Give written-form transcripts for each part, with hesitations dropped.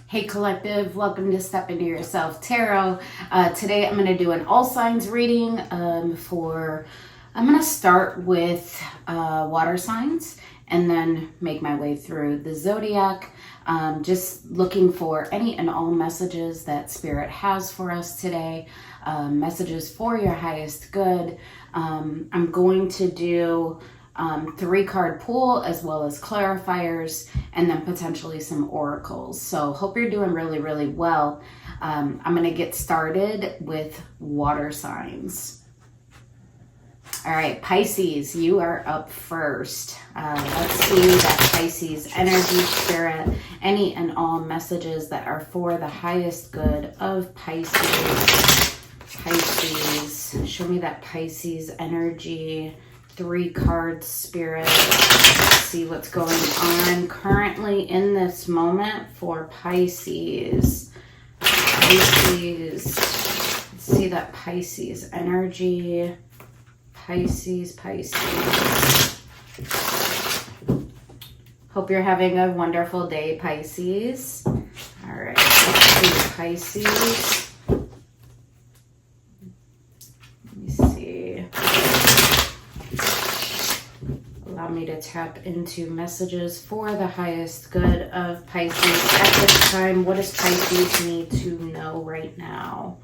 Hey collective, welcome to Step Into Yourself Tarot. Today I'm going to do an all signs reading I'm going to start with water signs and then make my way through the zodiac. Just looking for any and all messages that Spirit has for us today, messages for your highest good. I'm going to do 3-card pool as well as clarifiers, and then potentially some oracles. So hope you're doing really, really well. I'm going to get started with water signs. All right, Pisces, you are up first. Let's see that Pisces energy, Spirit, any and all messages that are for the highest good of Pisces. Pisces, show me that Pisces energy. 3 cards, Spirit. Let's see what's going on currently in this moment for Pisces. Pisces. Let's see that Pisces energy. Pisces. Hope you're having a wonderful day, Pisces. All right, let's see Pisces. Let me see. Allow me to tap into messages for the highest good of Pisces at this time. What does Pisces need to know right now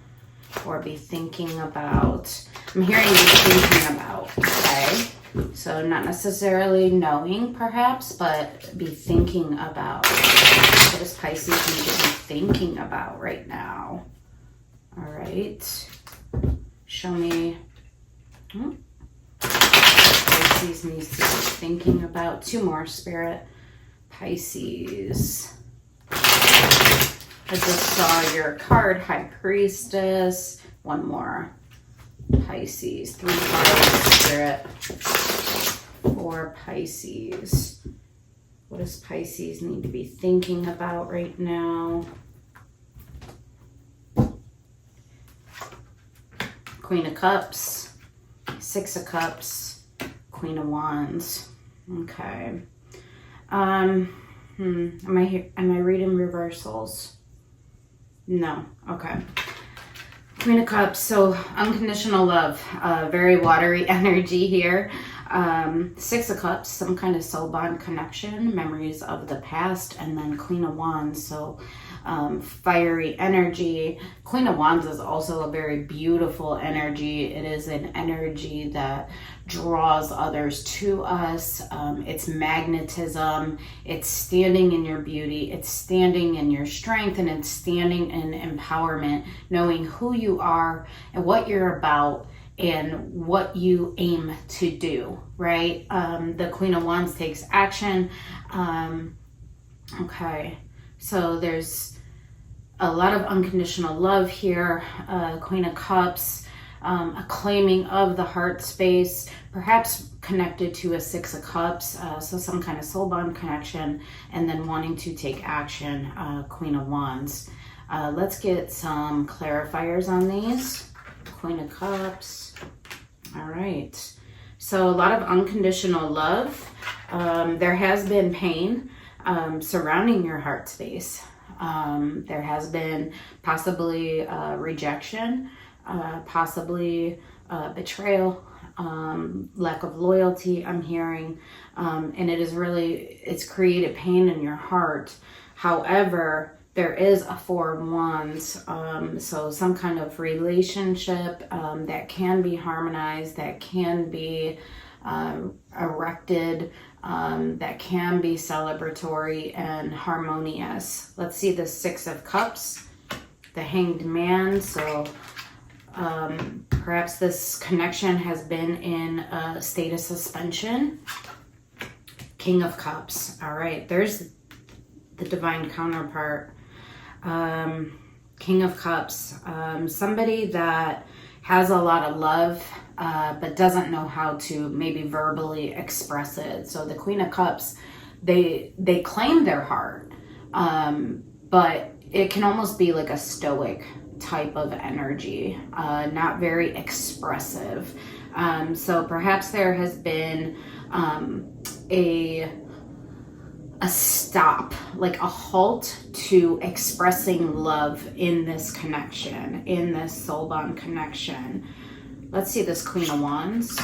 or be thinking about? I'm hearing be thinking about, okay? So not necessarily knowing perhaps, but be thinking about. What does Pisces need to be thinking about right now? All right. Show me. Pisces needs to be thinking about 2 more, Spirit. Pisces. I just saw your card, High Priestess. 1 more. Pisces. 3 cards, Spirit. For Pisces. What does Pisces need to be thinking about right now? Queen of Cups. 6 of Cups. Queen of Wands. Okay. Am I reading reversals? No. Okay. Queen of Cups. So unconditional love. Very watery energy here. 6 of Cups. Some kind of soul bond connection. Memories of the past. And then Queen of Wands. So fiery energy. Queen of Wands is also a very beautiful energy. It is an energy that draws others to us. It's magnetism. It's standing in your beauty. It's standing in your strength, and it's standing in empowerment, knowing who you are and what you're about and what you aim to do, right? The Queen of Wands takes action. Okay, so there's a lot of unconditional love here. Queen of Cups, a claiming of the heart space, perhaps connected to a 6 of Cups, so some kind of soul bond connection, and then wanting to take action, Queen of Wands. Let's get some clarifiers on these. Queen of Cups. All right. So a lot of unconditional love. There has been pain surrounding your heart space. There has been possibly rejection, possibly betrayal, lack of loyalty, I'm hearing, and it's created pain in your heart. However, there is a 4 of Wands, so some kind of relationship that can be harmonized, that can be erected, that can be celebratory and harmonious. Let's see the 6 of Cups, the Hanged Man. So perhaps this connection has been in a state of suspension. King of Cups. All right, there's the divine counterpart. King of Cups. Somebody that has a lot of love, but doesn't know how to maybe verbally express it. So the Queen of Cups, they claim their heart, but it can almost be like a stoic type of energy, not very expressive. So perhaps there has been a a stop, like a halt to expressing love in this connection, in this soul bond connection. Let's see this Queen of Wands.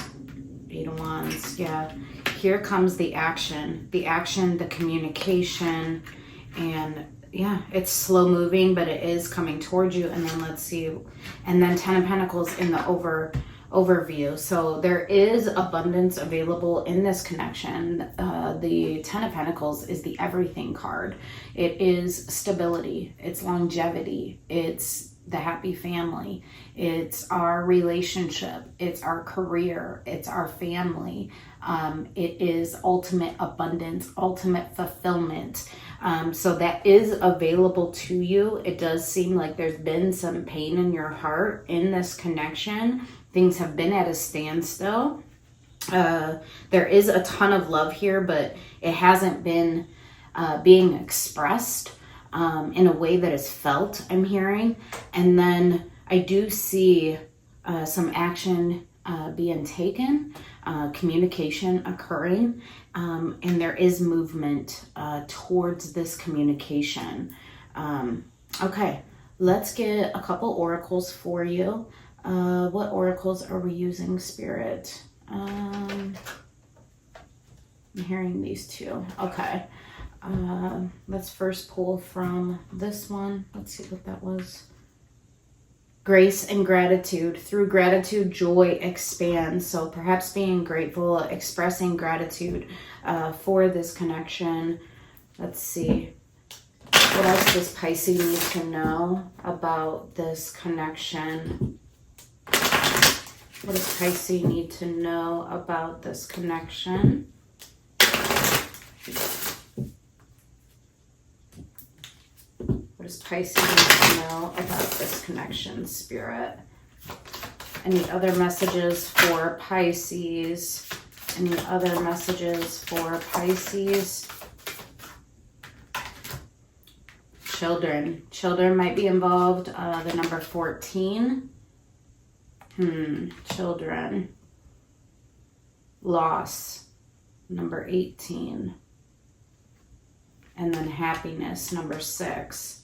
8 of Wands, yeah. Here comes the action, the communication, and yeah, it's slow moving, but it is coming towards you. And then let's see, and then 10 of Pentacles in the overview. So there is abundance available in this connection. The 10 of Pentacles is the everything card. It is stability, it's longevity, it's the happy family, it's our relationship, it's our career, it's our family. It is ultimate abundance, ultimate fulfillment. So that is available to you. It does seem like there's been some pain in your heart in this connection. Things have been at a standstill. There is a ton of love here, but it hasn't been being expressed in a way that is felt, I'm hearing. And then I do see some action being taken, communication occurring, and there is movement towards this communication. Okay, let's get a couple oracles for you. What oracles are we using, Spirit? I'm hearing these two. Okay. Let's first pull from this one. Let's see what that was. Grace and gratitude. Through gratitude, joy expands. So perhaps being grateful, expressing gratitude for this connection. Let's see. What else does Pisces need to know about this connection? What does Pisces need to know about this connection? What does Pisces need to know about this connection, Spirit? Any other messages for Pisces? Any other messages for Pisces? Children. Children might be involved. The number 14. Children. Loss. Number 18. And then happiness, number 6.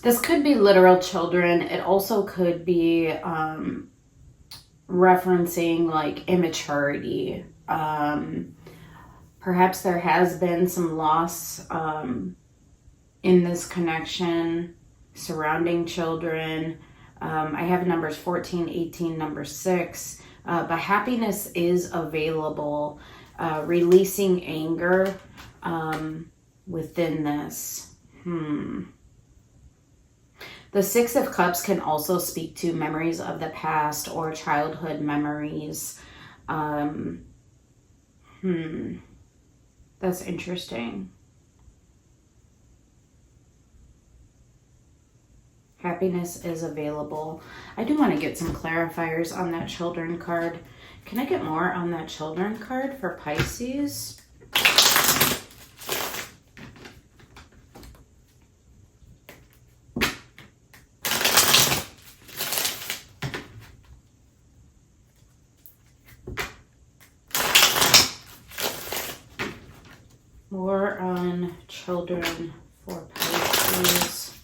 This could be literal children. It also could be referencing like immaturity. Perhaps there has been some loss in this connection surrounding children. I have numbers 14, 18, number 6. But happiness is available. Releasing anger within this. The 6 of Cups can also speak to memories of the past or childhood memories. That's interesting. Happiness is available. I do want to get some clarifiers on that children card. Can I get more on that children card for Pisces? More on children for Pisces.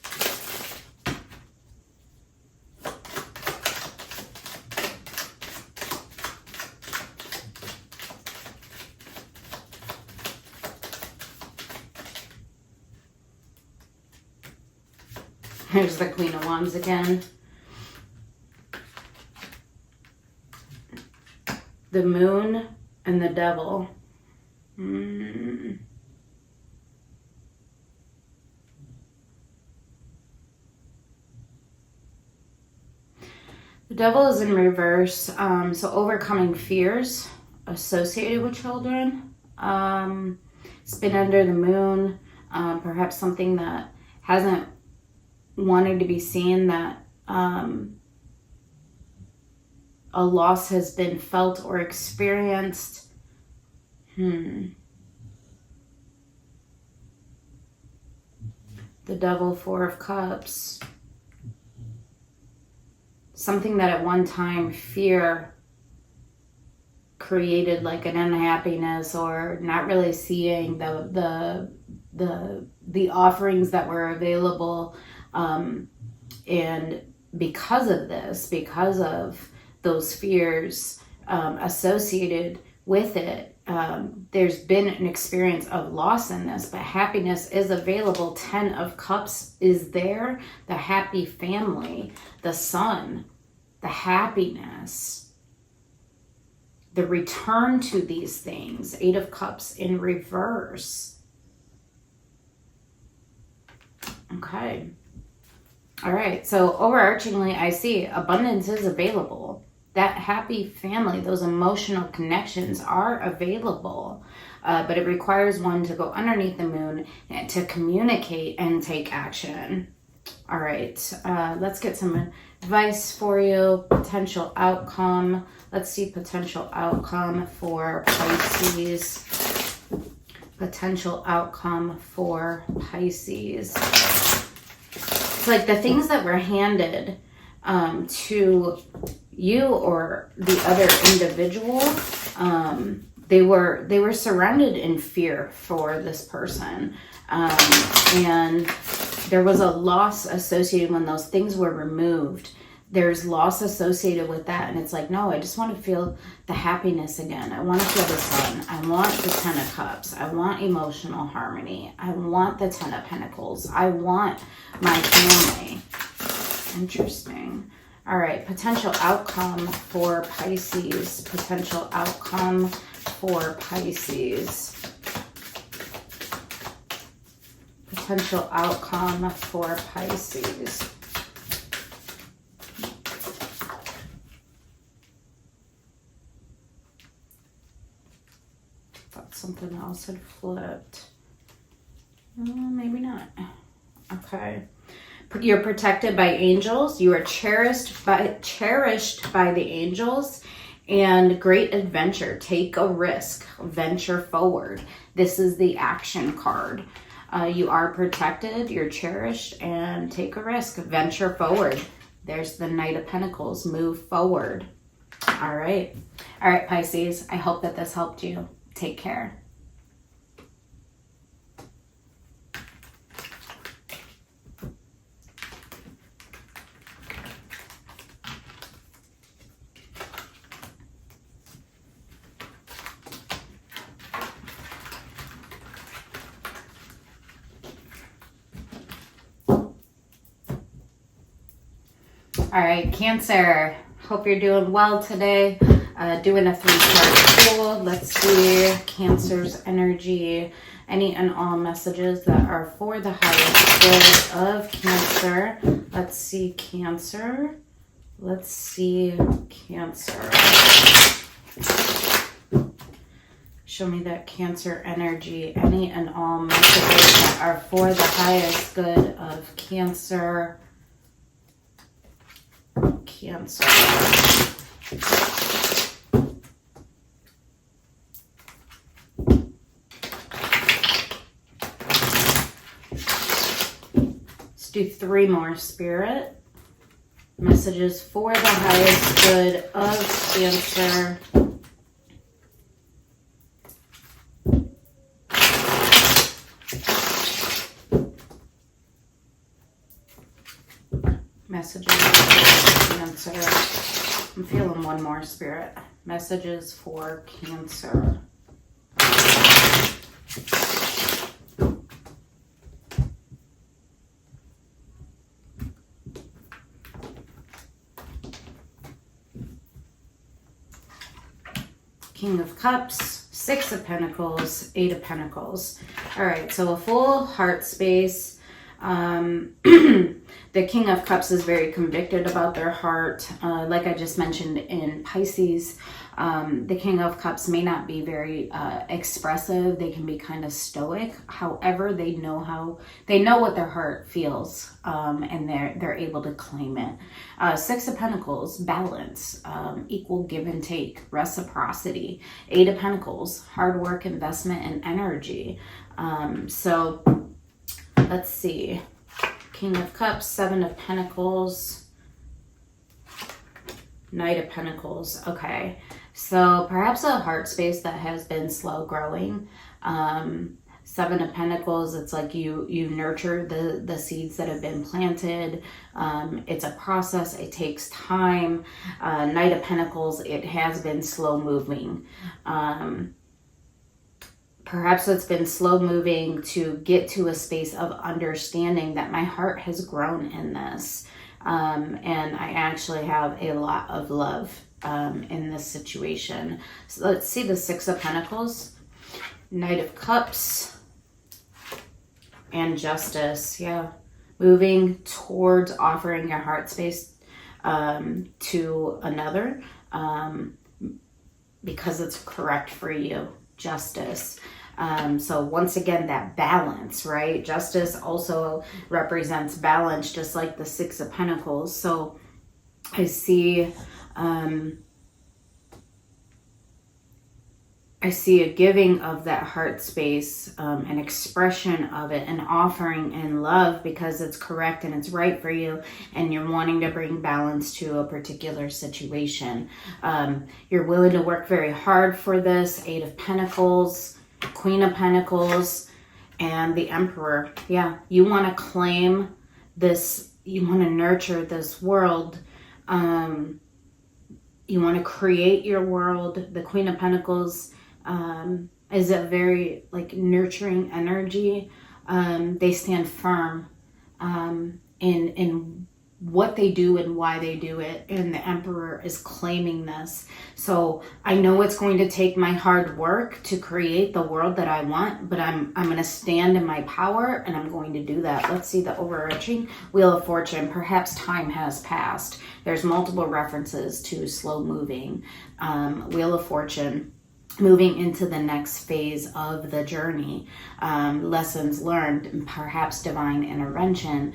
Here's the Queen of Wands again. The Moon and the Devil. The Devil is in reverse. So overcoming fears associated with children. It's been under the moon. Perhaps something that hasn't wanted to be seen, that a loss has been felt or experienced. The Devil, 4 of Cups. something that at one time fear created like an unhappiness, or not really seeing the offerings that were available, and because of this, because of those fears associated with it, there's been an experience of loss in this, but happiness is available. 10 of Cups is there, the happy family, the sun, the happiness, the return to these things. 8 of Cups in reverse. Okay. All right. So overarchingly, I see abundance is available. That happy family, those emotional connections are available. But it requires one to go underneath the moon and to communicate and take action. All right. Let's get some advice for you. Potential outcome. Let's see potential outcome for Pisces. Potential outcome for Pisces. It's like the things that were handed to you or the other individual, they were surrounded in fear for this person, and there was a loss associated when those things were removed. There's loss associated with that, and it's like, no, I just want to feel the happiness again. I want to feel the sun. I want the 10 of Cups. I want emotional harmony. I want the 10 of Pentacles. I want my family. Interesting. All right, potential outcome for Pisces. Potential outcome for Pisces. Potential outcome for Pisces. Thought something else had flipped. Maybe not. Okay. You're protected by angels. You are cherished by the angels, and great adventure. Take a risk. Venture forward. This is the action card. You are protected. You're cherished, and take a risk. Venture forward. There's the Knight of Pentacles. Move forward. All right. All right, Pisces. I hope that this helped you. Take care. All right, Cancer. Hope you're doing well today. Doing a 3-card pool. Let's see Cancer's energy. Any and all messages that are for the highest good of Cancer. Let's see Cancer. Let's see Cancer. Show me that Cancer energy. Any and all messages that are for the highest good of Cancer. Cancer. Let's do 3 more, Spirit. Messages for the highest good of Cancer. Messages for Cancer. I'm feeling one more, Spirit. Messages for Cancer. King of Cups, 6 of Pentacles, 8 of Pentacles. All right, so a full heart space. The King of Cups is very convicted about their heart. Like I just mentioned in Pisces, the King of Cups may not be very expressive. They can be kind of stoic. However, they know what their heart feels, and they're able to claim it. 6 of Pentacles, balance, equal give and take, reciprocity. 8 of Pentacles, hard work, investment, and energy. So let's see. King of Cups, 7 of Pentacles. Knight of Pentacles. Okay. So perhaps a heart space that has been slow growing. Seven of Pentacles, it's like you nurture the seeds that have been planted. It's a process. It takes time. Knight of Pentacles, it has been slow moving. Perhaps it's been slow moving to get to a space of understanding that my heart has grown in this. And I actually have a lot of love in this situation. So let's see the Six of Pentacles, Knight of Cups, and Justice. Yeah, moving towards offering your heart space to another because it's correct for you. Justice. So once again, that balance, right? Justice also represents balance, just like the Six of Pentacles. So I see a giving of that heart space, an expression of it, an offering in love because it's correct and it's right for you, and you're wanting to bring balance to a particular situation. You're willing to work very hard for this. Eight of Pentacles, Queen of Pentacles, and the Emperor. Yeah, you want to claim this, you want to nurture this world. You want to create your world. The Queen of Pentacles is a very nurturing energy. They stand firm in what they do and why they do it, and the Emperor is claiming this. So I know it's going to take my hard work to create the world that I want, but I'm going to stand in my power, and I'm going to do that. Let's see the overarching Wheel of Fortune. Perhaps time has passed. There's multiple references to slow moving. Wheel of Fortune, moving into the next phase of the journey, lessons learned, and perhaps divine intervention.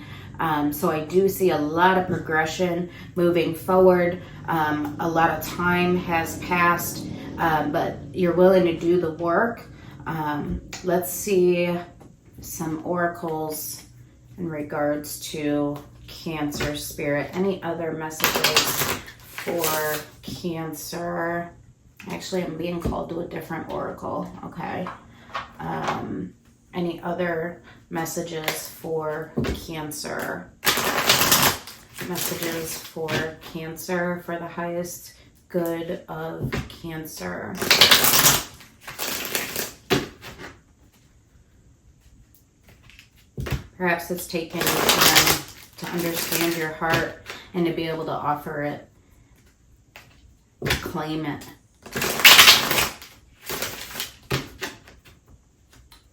So I do see a lot of progression moving forward. A lot of time has passed, but you're willing to do the work. Let's see some oracles in regards to Cancer spirit. Any other messages for Cancer? Actually, I'm being called to a different oracle. Okay. Any other messages for Cancer? Messages for Cancer, for the highest good of Cancer. Perhaps it's taking time to understand your heart and to be able to offer it. Claim it.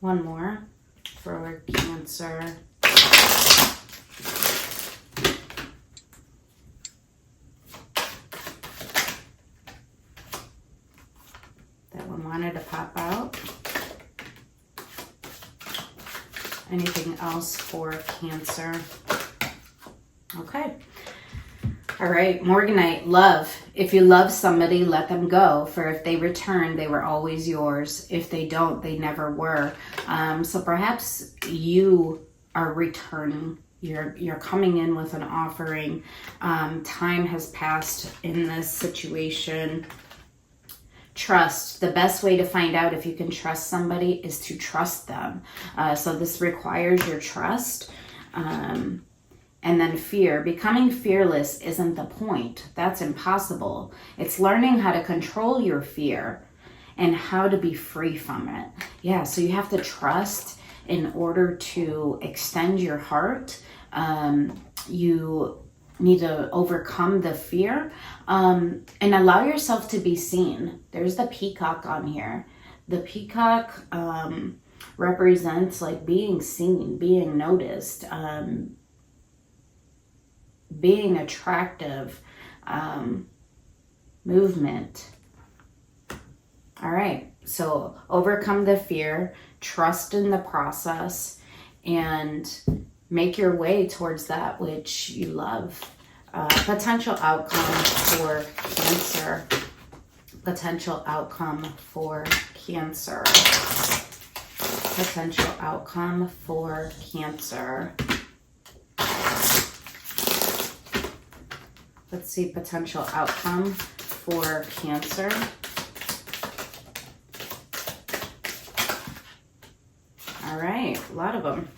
One more for Cancer. That one wanted to pop out. Anything else for Cancer? Okay. All right, Morganite, love. If you love somebody, let them go. For if they return, they were always yours. If they don't, they never were. So perhaps you are returning. You're coming in with an offering. Time has passed in this situation. Trust. The best way to find out if you can trust somebody is to trust them. So this requires your trust. And then fear. Becoming fearless isn't the point. That's impossible. It's learning how to control your fear and how to be free from it. Yeah, so you have to trust in order to extend your heart. You need to overcome the fear and allow yourself to be seen. There's the peacock on here. The peacock represents like being seen, being noticed, being attractive, movement. All right, so overcome the fear, trust in the process, and make your way towards that which you love. Potential outcome for Cancer. Potential outcome for Cancer. Potential outcome for Cancer. Let's see potential outcome for Cancer. All right, a lot of them.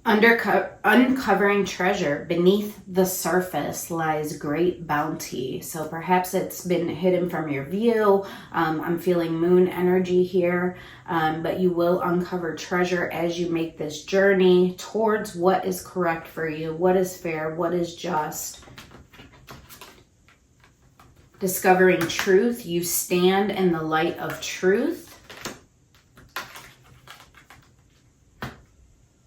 Uncovering treasure. Beneath the surface lies great bounty. So perhaps it's been hidden from your view. I'm feeling moon energy here, but you will uncover treasure as you make this journey towards what is correct for you, what is fair, what is just. Discovering truth. You stand in the light of truth.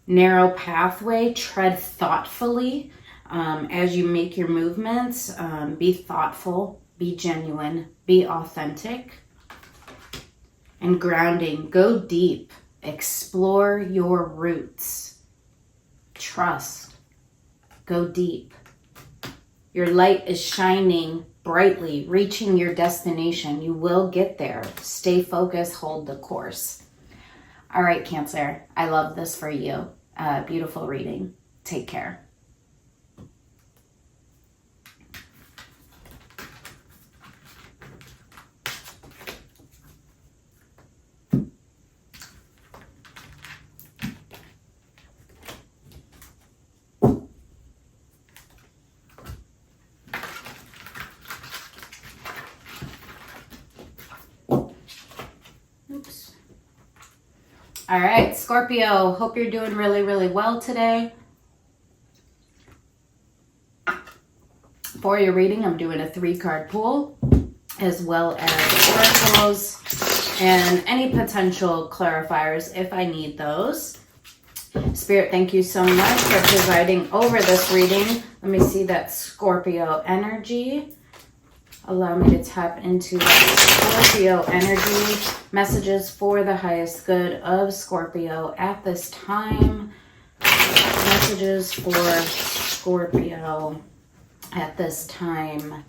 Narrow pathway, tread thoughtfully as you make your movements. Be thoughtful, be genuine, be authentic. And grounding, go deep, explore your roots. Trust, go deep. Your light is shining brightly, reaching your destination. You will get there. Stay focused, hold the course. All right, Cancer, I love this for you. Beautiful reading. Take care. All right, Scorpio, hope you're doing really, really well today. For your reading, I'm doing a 3-card pool, as well as oracles and any potential clarifiers if I need those. Spirit, thank you so much for presiding over this reading. Let me see that Scorpio energy. Allow me to tap into that Scorpio energy. Messages for the highest good of Scorpio at this time. Messages for Scorpio at this time.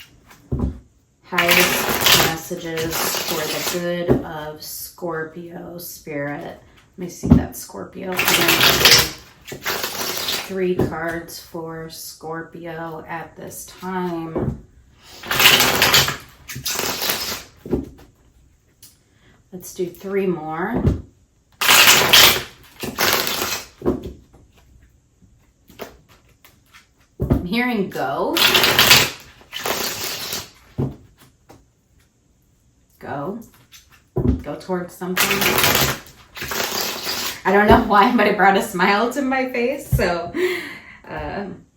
Highest messages for the good of Scorpio, Spirit. Let me see that Scorpio energy. 3 cards for Scorpio at this time. Let's do 3 more. I'm hearing go. Go. Go towards something. I don't know why, but it brought a smile to my face. So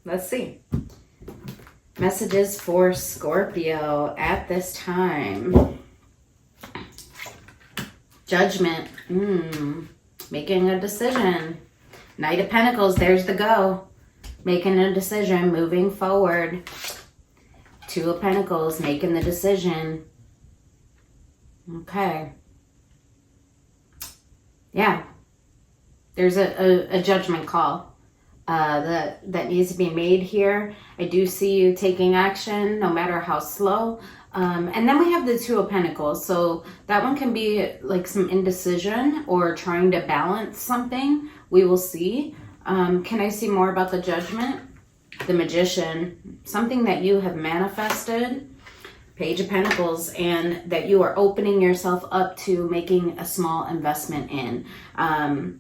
let's see. Messages for Scorpio at this time. Judgment. Making a decision. Knight of Pentacles. There's the go. Making a decision. Moving forward. 2 of Pentacles. Making the decision. Okay. Yeah. There's a judgment call that needs to be made here. I do see you taking action, no matter how slow. And then we have the 2 of Pentacles. So that one can be like some indecision or trying to balance something. We will see. Can I see more about the Judgment? The Magician. Something that you have manifested. Page of Pentacles, and that you are opening yourself up to making a small investment in.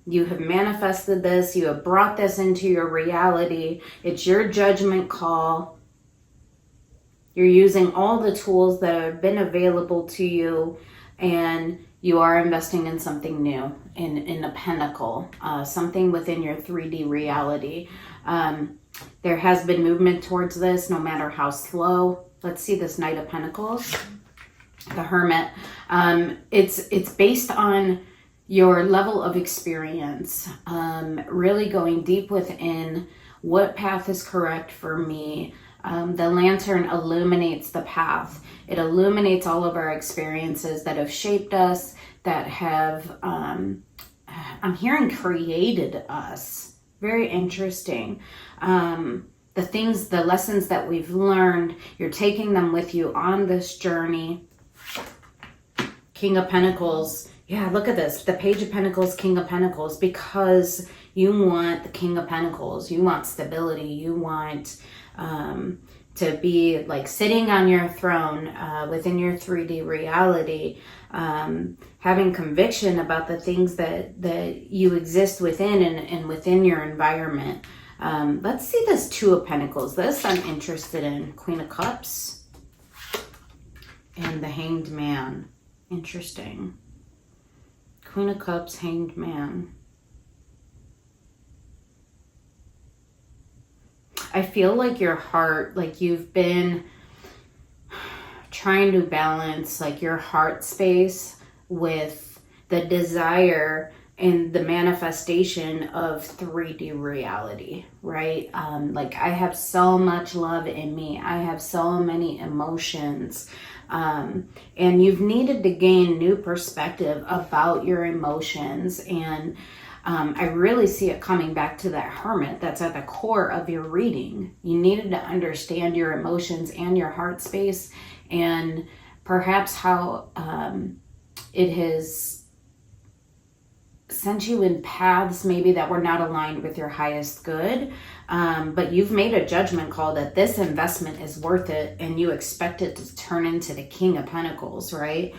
You have manifested this. You have brought this into your reality. It's your judgment call. You're using all the tools that have been available to you, and you are investing in something new, in a pentacle, something within your 3D reality. There has been movement towards this, no matter how slow. Let's see this Knight of Pentacles, the Hermit. It's based on your level of experience, really going deep within what path is correct for me. The lantern illuminates the path. It illuminates all of our experiences that have shaped us, that have, I'm hearing, created us. Very interesting. The things, the lessons that we've learned, you're taking them with you on this journey. King of Pentacles. Yeah, look at this. The Page of Pentacles, King of Pentacles, because you want the King of Pentacles. You want stability. You want to be like sitting on your throne within your 3D reality, having conviction about the things that you exist within and within your environment. Let's see this Two of Pentacles. This I'm interested in. Queen of Cups and the Hanged Man. Interesting. Queen of Cups, Hanged Man. I feel like your heart, like you've been trying to balance like your heart space with the desire and the manifestation of 3D reality, right? Like I have so much love in me. I have so many emotions. And you've needed to gain new perspective about your emotions. And I really see it coming back to that Hermit that's at the core of your reading. You needed to understand your emotions and your heart space, and perhaps how it has sent you in paths maybe that were not aligned with your highest good. But you've made a judgment call that this investment is worth it, and you expect it to turn into the King of Pentacles, right?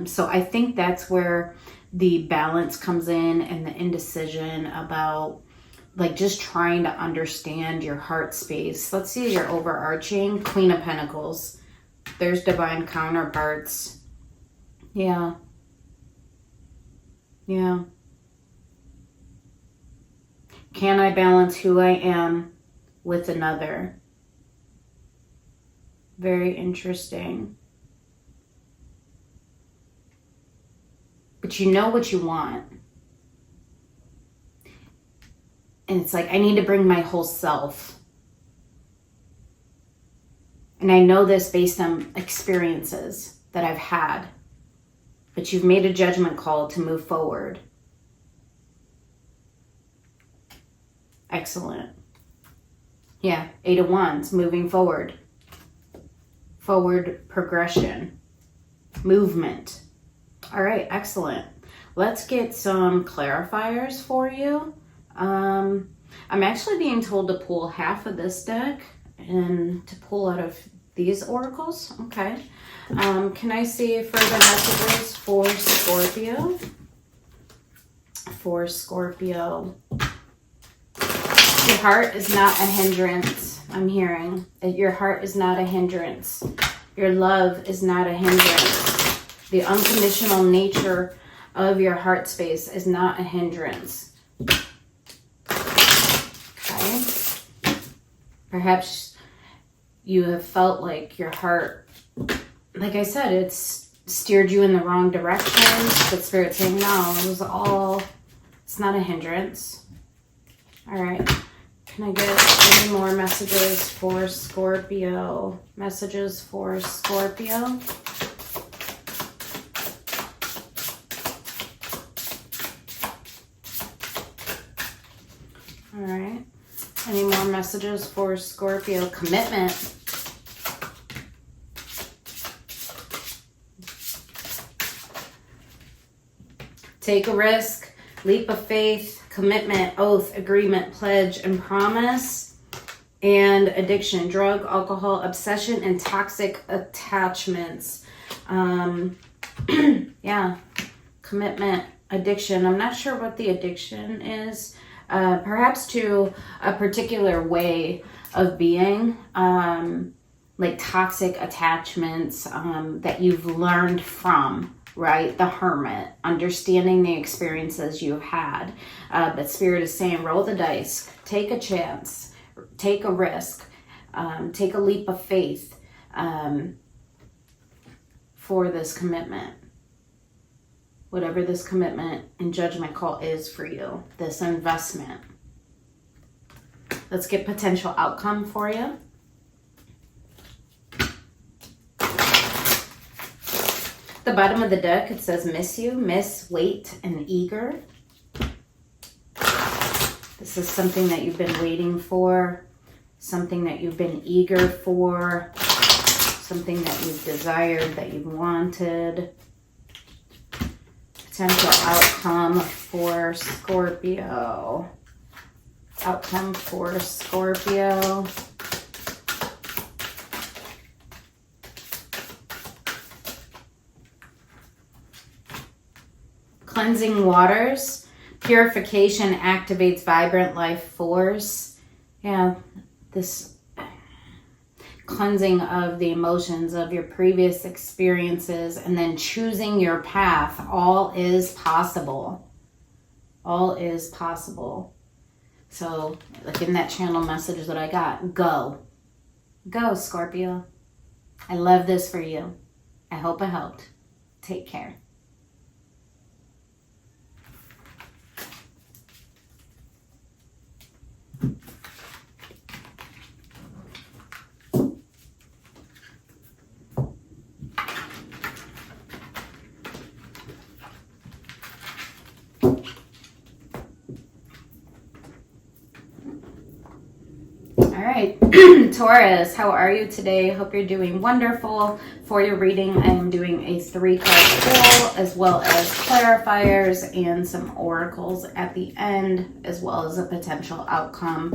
So I think that's where the balance comes in, and the indecision about like just trying to understand your heart space. Let's see your overarching Queen of Pentacles. There's divine counterparts. Yeah. Yeah. Can I balance who I am with another? Very interesting. But you know what you want. And it's like, I need to bring my whole self. And I know this based on experiences that I've had. But you've made a judgment call to move forward. Excellent. Yeah, 8 of Wands, moving forward. Forward progression. Movement. All right, excellent. Let's get some clarifiers for you. I'm actually being told to pull half of this deck and to pull out of these oracles. Okay. Can I see further messages for Scorpio? For Scorpio. Your heart is not a hindrance. I'm hearing that your heart is not a hindrance. Your love is not a hindrance. The unconditional nature of your heart space is not a hindrance. Okay. Perhaps you have felt like your heart, like I said, it's steered you in the wrong direction, but Spirit's saying, no, it's not a hindrance. All right. Can I get any more messages for Scorpio? Messages for Scorpio. All right. Any more messages for Scorpio? Commitment. Take a risk, leap of faith, commitment, oath, agreement, pledge, and promise. And addiction, drug, alcohol, obsession, and toxic attachments. Yeah, commitment, addiction. I'm not sure what the addiction is. Perhaps to a particular way of being, like toxic attachments that you've learned from, right? The Hermit, understanding the experiences you've had. But Spirit is saying, roll the dice, take a chance, take a risk, take a leap of faith for this commitment. Whatever this commitment and judgment call is for you, this investment. Let's get potential outcome for you. The bottom of the deck, it says miss you, miss, wait, and eager. This is something that you've been waiting for, something that you've been eager for, something that you've desired, that you've wanted. Potential outcome for Scorpio. Outcome for Scorpio. Cleansing waters. Purification activates vibrant life force. Yeah, this cleansing of the emotions of your previous experiences and then choosing your path. All is possible. All is possible. So, like in that channel message that I got, go. Go, Scorpio. I love this for you. I hope it helped. Take care. All right, Taurus, how are you today? Hope you're doing wonderful. For your reading, I am doing a 3-card pull as well as clarifiers and some oracles at the end, as well as a potential outcome.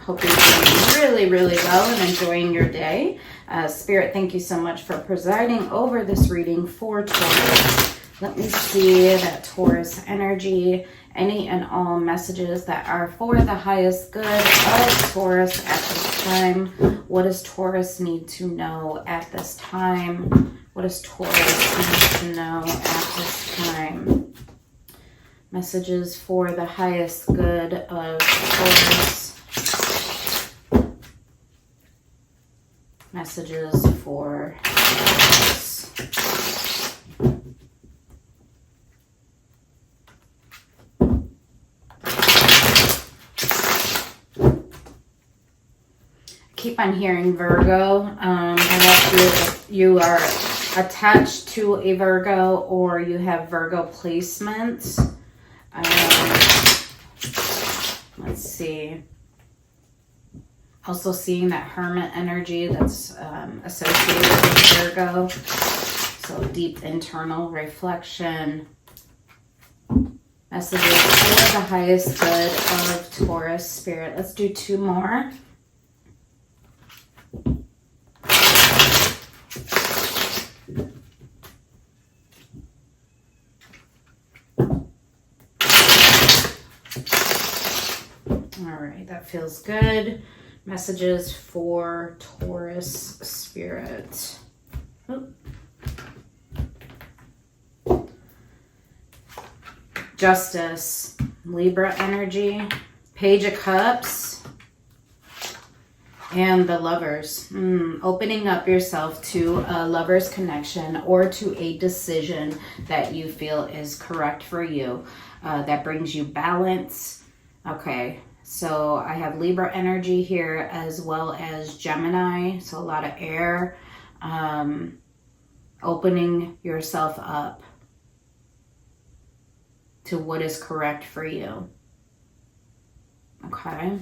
Hope you're doing really, really well and enjoying your day. Spirit, thank you so much for presiding over this reading for Taurus. Let me see that Taurus energy. Any and all messages that are for the highest good of Taurus at this time. What does Taurus need to know at this time? What does Taurus need to know at this time? Messages for the highest good of Taurus. Messages for Taurus. Keep on hearing Virgo. Unless you are attached to a Virgo or you have Virgo placements. Let's see. Also seeing that Hermit energy that's associated with Virgo. So deep internal reflection. Messages for the highest good of Taurus spirit. Let's do 2 more. All right, that feels good. Messages for Taurus spirit. Oop. Justice, Libra energy, Page of Cups, and the Lovers. Opening up yourself to a lover's connection or to a decision that you feel is correct for you. That brings you balance. Okay, so I have Libra energy here as well as Gemini. So a lot of air. Opening yourself up to what is correct for you. Okay.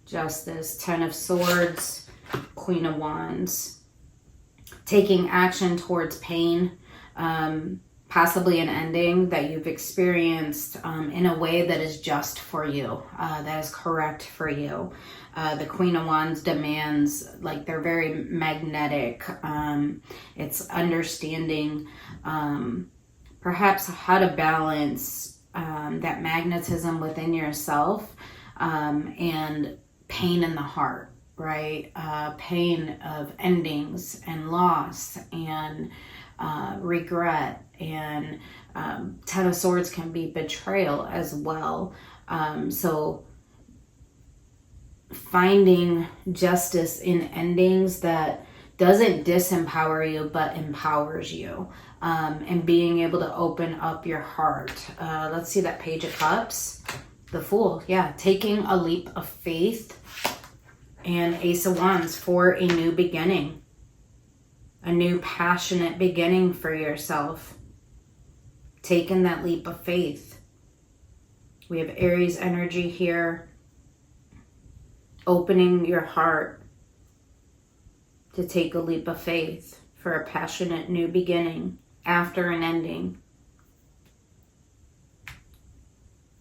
Justice, 10 of Swords, Queen of Wands. Taking action towards pain, possibly an ending that you've experienced in a way that is just for you, that is correct for you. The Queen of Wands demands, like, they're very magnetic. It's understanding perhaps how to balance that magnetism within yourself and pain in the heart, right? Pain of endings and loss and regret, and 10 of Swords can be betrayal as well. So finding justice in endings that doesn't disempower you but empowers you, and being able to open up your heart. Let's see that Page of Cups. The Fool, yeah, taking a leap of faith. And Ace of Wands for a new beginning. A new passionate beginning for yourself. Taking that leap of faith. We have Aries energy here. Opening your heart to take a leap of faith for a passionate new beginning after an ending.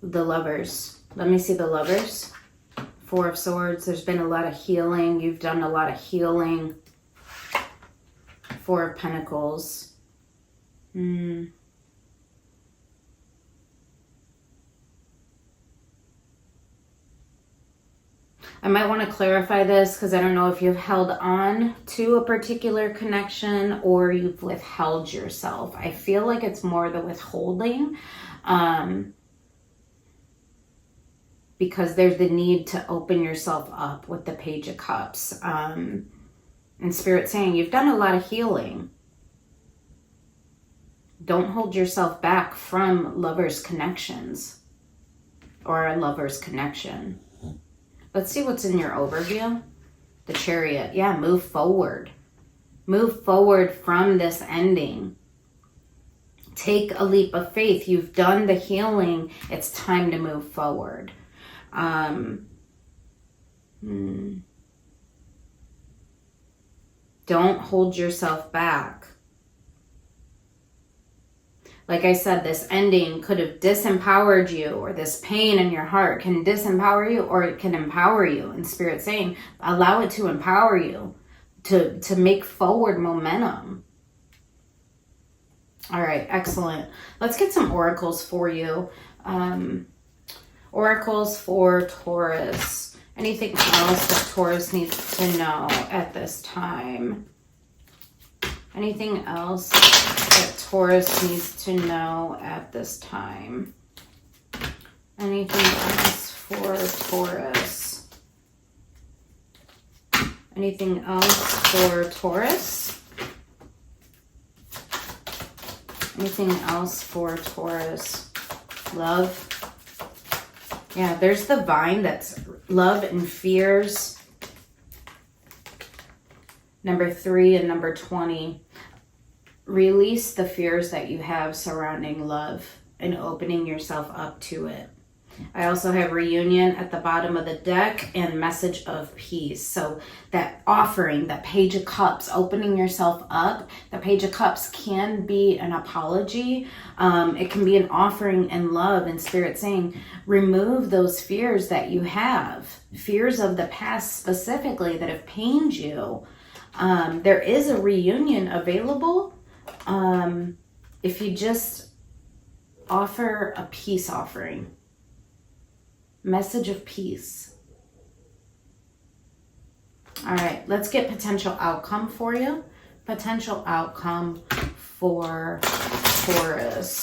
The Lovers. Let me see the Lovers. 4 of Swords. There's been a lot of healing. You've done a lot of healing. 4 of Pentacles. I might want to clarify this because I don't know if you've held on to a particular connection or you've withheld yourself. I feel like it's more the withholding, because there's the need to open yourself up with the Page of Cups. And Spirit saying you've done a lot of healing. Don't hold yourself back from lovers' connections or a lover's connection. Let's see what's in your overview. The Chariot. Yeah, move forward. Move forward from this ending. Take a leap of faith. You've done the healing. It's time to move forward. Don't hold yourself back. Like I said, this ending could have disempowered you, or this pain in your heart can disempower you, or it can empower you. And Spirit saying, allow it to empower you to make forward momentum. All right, excellent. Let's get some oracles for you. Oracles for Taurus. Anything else that Taurus needs to know at this time? Anything else that Taurus needs to know at this time? Anything else for Taurus? Anything else for Taurus? Anything else for Taurus? Love. Yeah, there's the vine. That's love and fears. Number 3 and number 20. Release the fears that you have surrounding love and opening yourself up to it. I also have reunion at the bottom of the deck and message of peace. So that offering, that Page of Cups, opening yourself up. The Page of Cups can be an apology. It can be an offering in love, and Spirit saying, remove those fears that you have. Fears of the past specifically that have pained you. There is a reunion available. If you just offer a peace offering. Message of peace. All right, let's get potential outcome for you. Potential outcome for Taurus.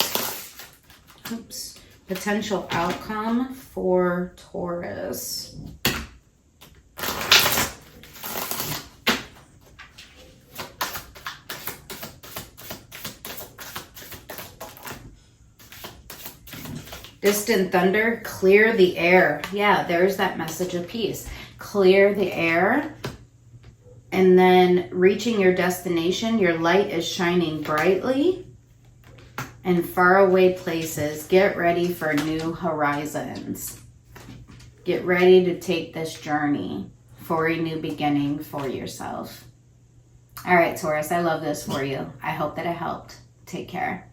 Oops. Potential outcome for Taurus. Distant thunder, clear the air. Yeah, there's that message of peace. Clear the air. And then reaching your destination, your light is shining brightly in faraway places. Get ready for new horizons. Get ready to take this journey for a new beginning for yourself. All right, Taurus, I love this for you. I hope that it helped. Take care.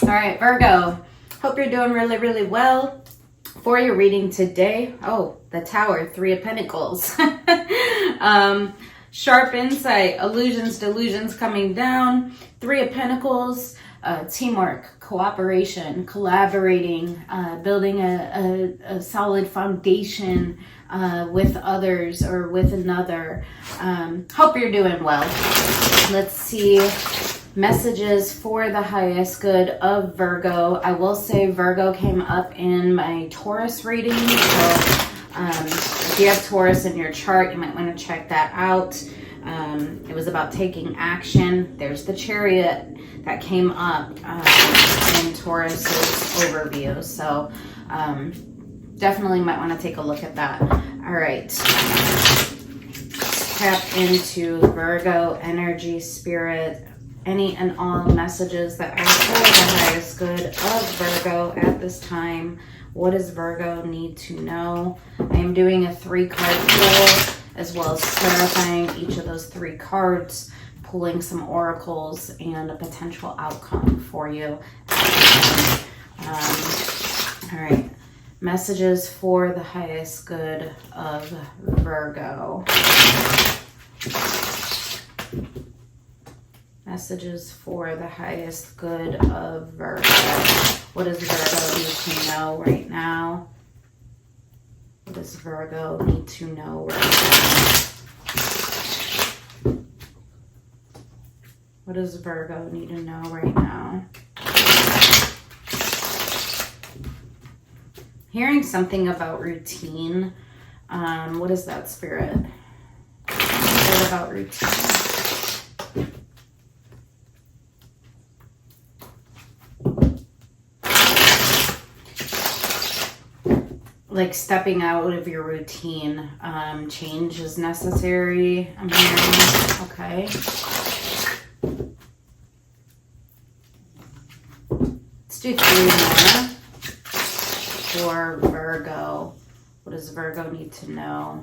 All right, Virgo, hope you're doing really, really well. For your reading today, oh, the Tower, 3 of Pentacles. Sharp insight, illusions, delusions coming down. 3 of Pentacles, teamwork, cooperation, collaborating, building a solid foundation with others or with another. Hope you're doing well. Let's see. Messages for the highest good of Virgo. I will say Virgo came up in my Taurus reading. So if you have Taurus in your chart, you might want to check that out. It was about taking action. There's the Chariot that came up in Taurus's overview. So definitely might want to take a look at that. All right. Tap into Virgo energy, spirit. Any and all messages that are for the highest good of Virgo at this time. What does Virgo need to know? I am doing a 3-card pull as well as clarifying each of those 3 cards. pulling some oracles and a potential outcome for you. All right. Messages for the highest good of Virgo. Messages for the highest good of Virgo. What does Virgo need to know right now? What does Virgo need to know right now? What does Virgo need to know right now? Hearing something about routine. What is that, Spirit? What about routine? Like stepping out of your routine. Change is necessary, I'm hearing. Okay. Let's do 3 more for Virgo. What does Virgo need to know?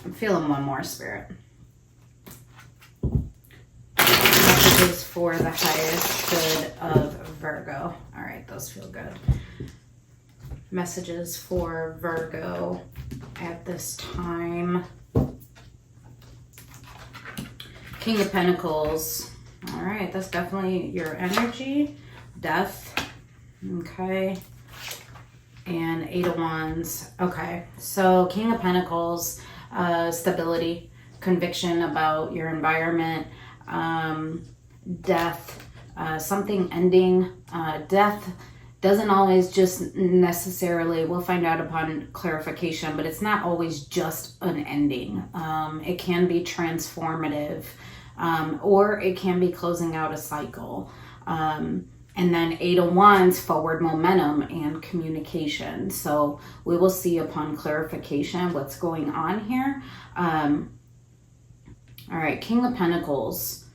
I'm feeling one more, Spirit. Messages for the highest good of Virgo. All right, those feel good. Messages for Virgo at this time. King of Pentacles. All right, that's definitely your energy. Death. Okay. And 8 of Wands. Okay, so King of Pentacles, stability, conviction about your environment, death, something ending. Death doesn't always just necessarily, we'll find out upon clarification, but it's not always just an ending. It can be transformative, or it can be closing out a cycle. And then 8 of Wands, forward momentum and communication. So we will see upon clarification what's going on here. All right, King of Pentacles,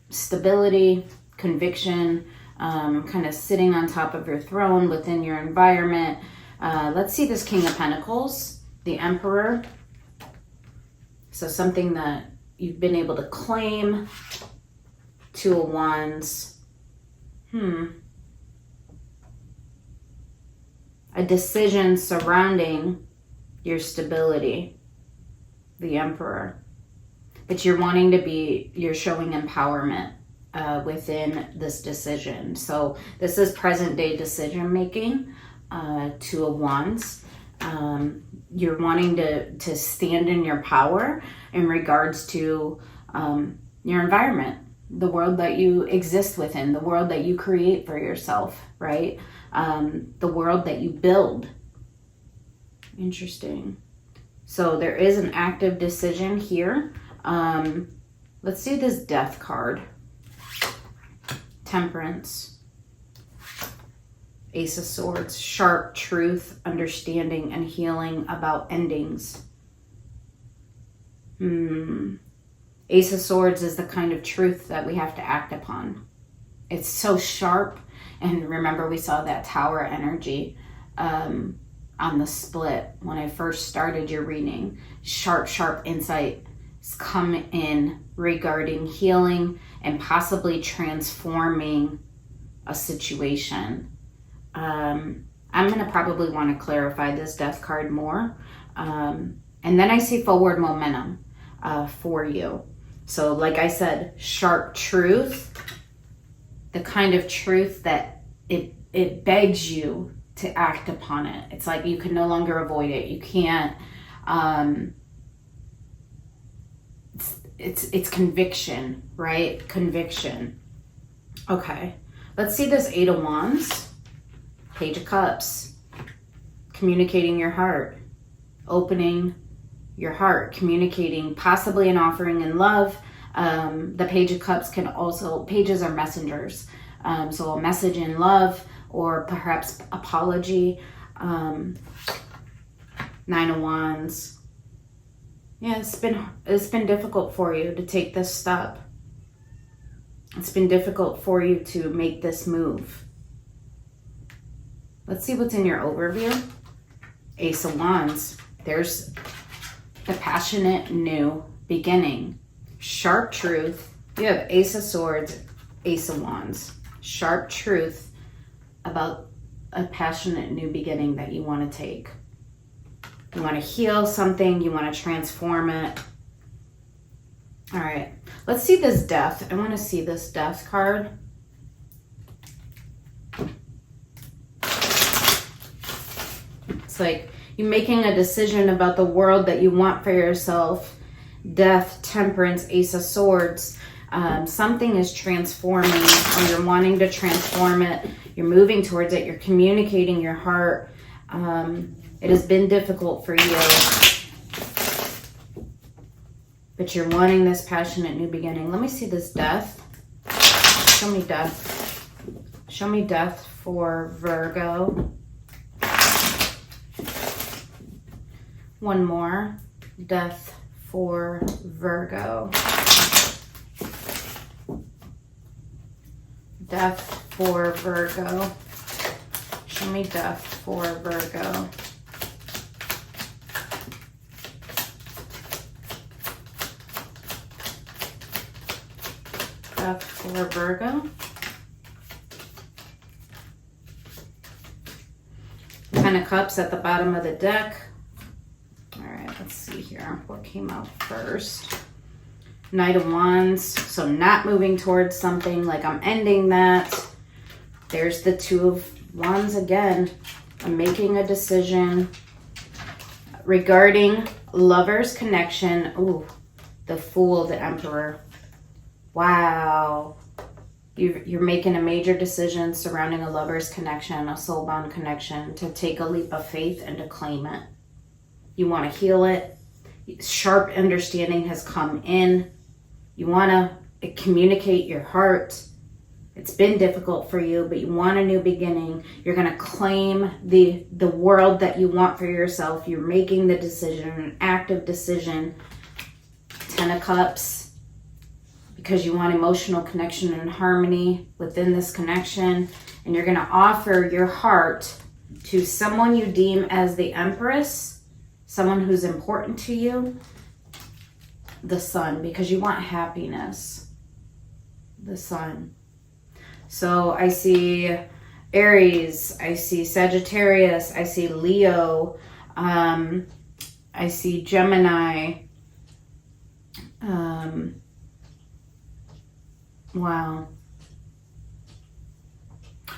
stability, conviction, kind of sitting on top of your throne within your environment. Let's see this King of Pentacles, the Emperor. So something that you've been able to claim. 2 of Wands. A decision surrounding your stability. The Emperor. But you're wanting to be, you're showing empowerment within this decision. So this is present day decision making. 2 of Wands. You're wanting to stand in your power in regards to your environment, the world that you exist within, the world that you create for yourself, right? The world that you build. Interesting. So there is an active decision here. Let's do this Death card. Temperance. Ace of Swords. Sharp truth, understanding, and healing about endings. Ace of Swords is the kind of truth that we have to act upon. It's so sharp. And remember, we saw that Tower energy on the split when I first started your reading. Sharp insight come in regarding healing and possibly transforming a situation. I'm going to probably want to clarify this Death card more. And then I see forward momentum for you. So like I said, sharp truth, the kind of truth that it begs you to act upon it. It's like you can no longer avoid it. You can't, it's conviction, right? Conviction. Okay, let's see this 8 of Wands, Page of Cups, communicating your heart, opening your heart, communicating, possibly an offering in love. The Page of Cups can also, pages are messengers. So a message in love or perhaps apology. 9 of Wands. Yeah, it's been difficult for you to take this step. It's been difficult for you to make this move. Let's see what's in your overview. Ace of Wands. There's the passionate new beginning. Sharp truth. You have Ace of Swords, Ace of Wands. Sharp truth about a passionate new beginning that you want to take. You want to heal something. You want to transform it. All right. Let's see this Death. I want to see this Death card. It's like you're making a decision about the world that you want for yourself. Death, Temperance, Ace of Swords. Something is transforming, or you're wanting to transform it. You're moving towards it. You're communicating your heart. It has been difficult for you, but you're wanting this passionate new beginning. Let me see this Death. Show me Death. Show me Death for Virgo. One more. Death for Virgo. Death for Virgo. Show me Death for Virgo. Death for Virgo. Ten of Cups at the bottom of the deck. All right, let's see here. What came out first? Knight of Wands. So not moving towards something, like I'm ending that. There's the Two of Wands again. I'm making a decision regarding lovers connection. Ooh, the Fool, the Emperor. Wow. You're making a major decision surrounding a lover's connection, a soul bond connection, to take a leap of faith and to claim it. You want to heal it. Sharp understanding has come in. You want to communicate your heart. It's been difficult for you, but you want a new beginning. You're going to claim the world that you want for yourself. You're making the decision, an active decision. Ten of Cups. Because you want emotional connection and harmony within this connection. And you're going to offer your heart to someone you deem as the Empress, someone who's important to you, the Sun, because you want happiness. The Sun. So I see Aries, I see Sagittarius, I see Leo, I see Gemini. Wow.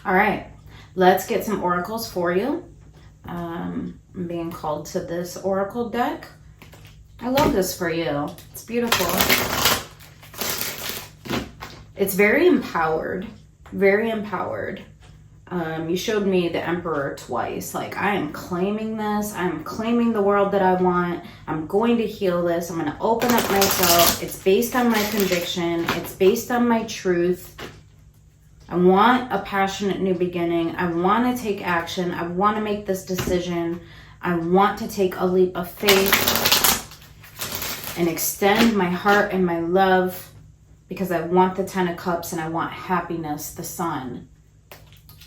All right, let's get some oracles for you. I'm being called to this oracle deck. I love this for you. It's beautiful. It's very empowered. Very empowered. You showed me the Emperor twice. Like, I am claiming this. I'm claiming the world that I want. I'm going to heal this. I'm going to open up myself. It's based on my conviction. It's based on my truth. I want a passionate new beginning. I want to take action. I want to make this decision. I want to take a leap of faith and extend my heart and my love, because I want the Ten of Cups and I want happiness, the Sun.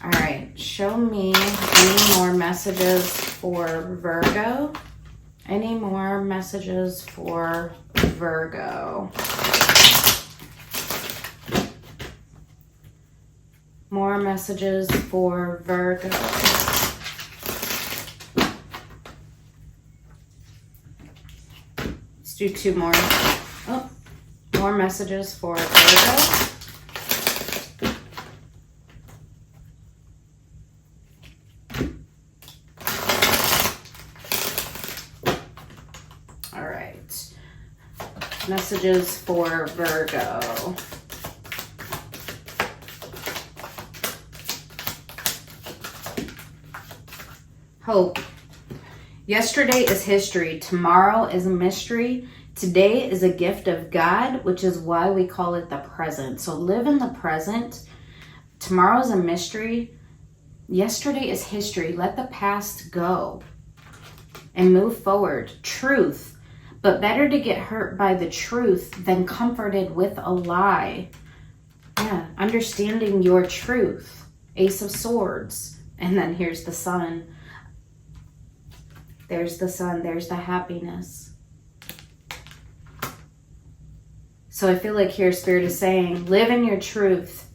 All right, show me any more messages for Virgo. Any more messages for Virgo? More messages for Virgo. Let's do two more. Oh, more messages for Virgo. Messages for Virgo. Hope. Yesterday is history. Tomorrow is a mystery. Today is a gift of God, which is why we call it the present. So live in the present. Tomorrow is a mystery. Yesterday is history. Let the past go and move forward. Truth. But better to get hurt by the truth than comforted with a lie. Yeah, understanding your truth. Ace of Swords. And then here's the Sun. There's the Sun. There's the happiness. So I feel like here Spirit is saying, live in your truth.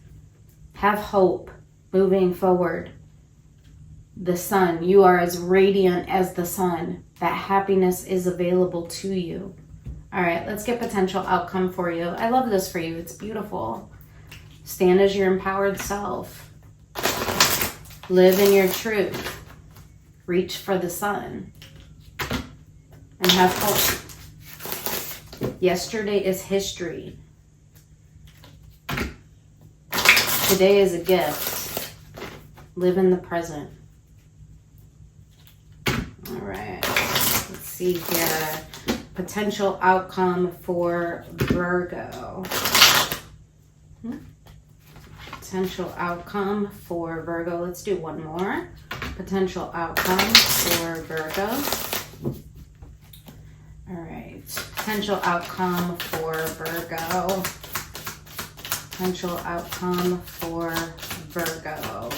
Have hope moving forward. The Sun. You are as radiant as the Sun. That happiness is available to you. All right, let's get potential outcome for you. I love this for you. It's beautiful. Stand as your empowered self. Live in your truth. Reach for the Sun. And have hope. Yesterday is history. Today is a gift. Live in the present. All right. Let's see here. Potential outcome for Virgo. Potential outcome for Virgo. Let's do one more. Potential outcome for Virgo. All right. Potential outcome for Virgo. Potential outcome for Virgo.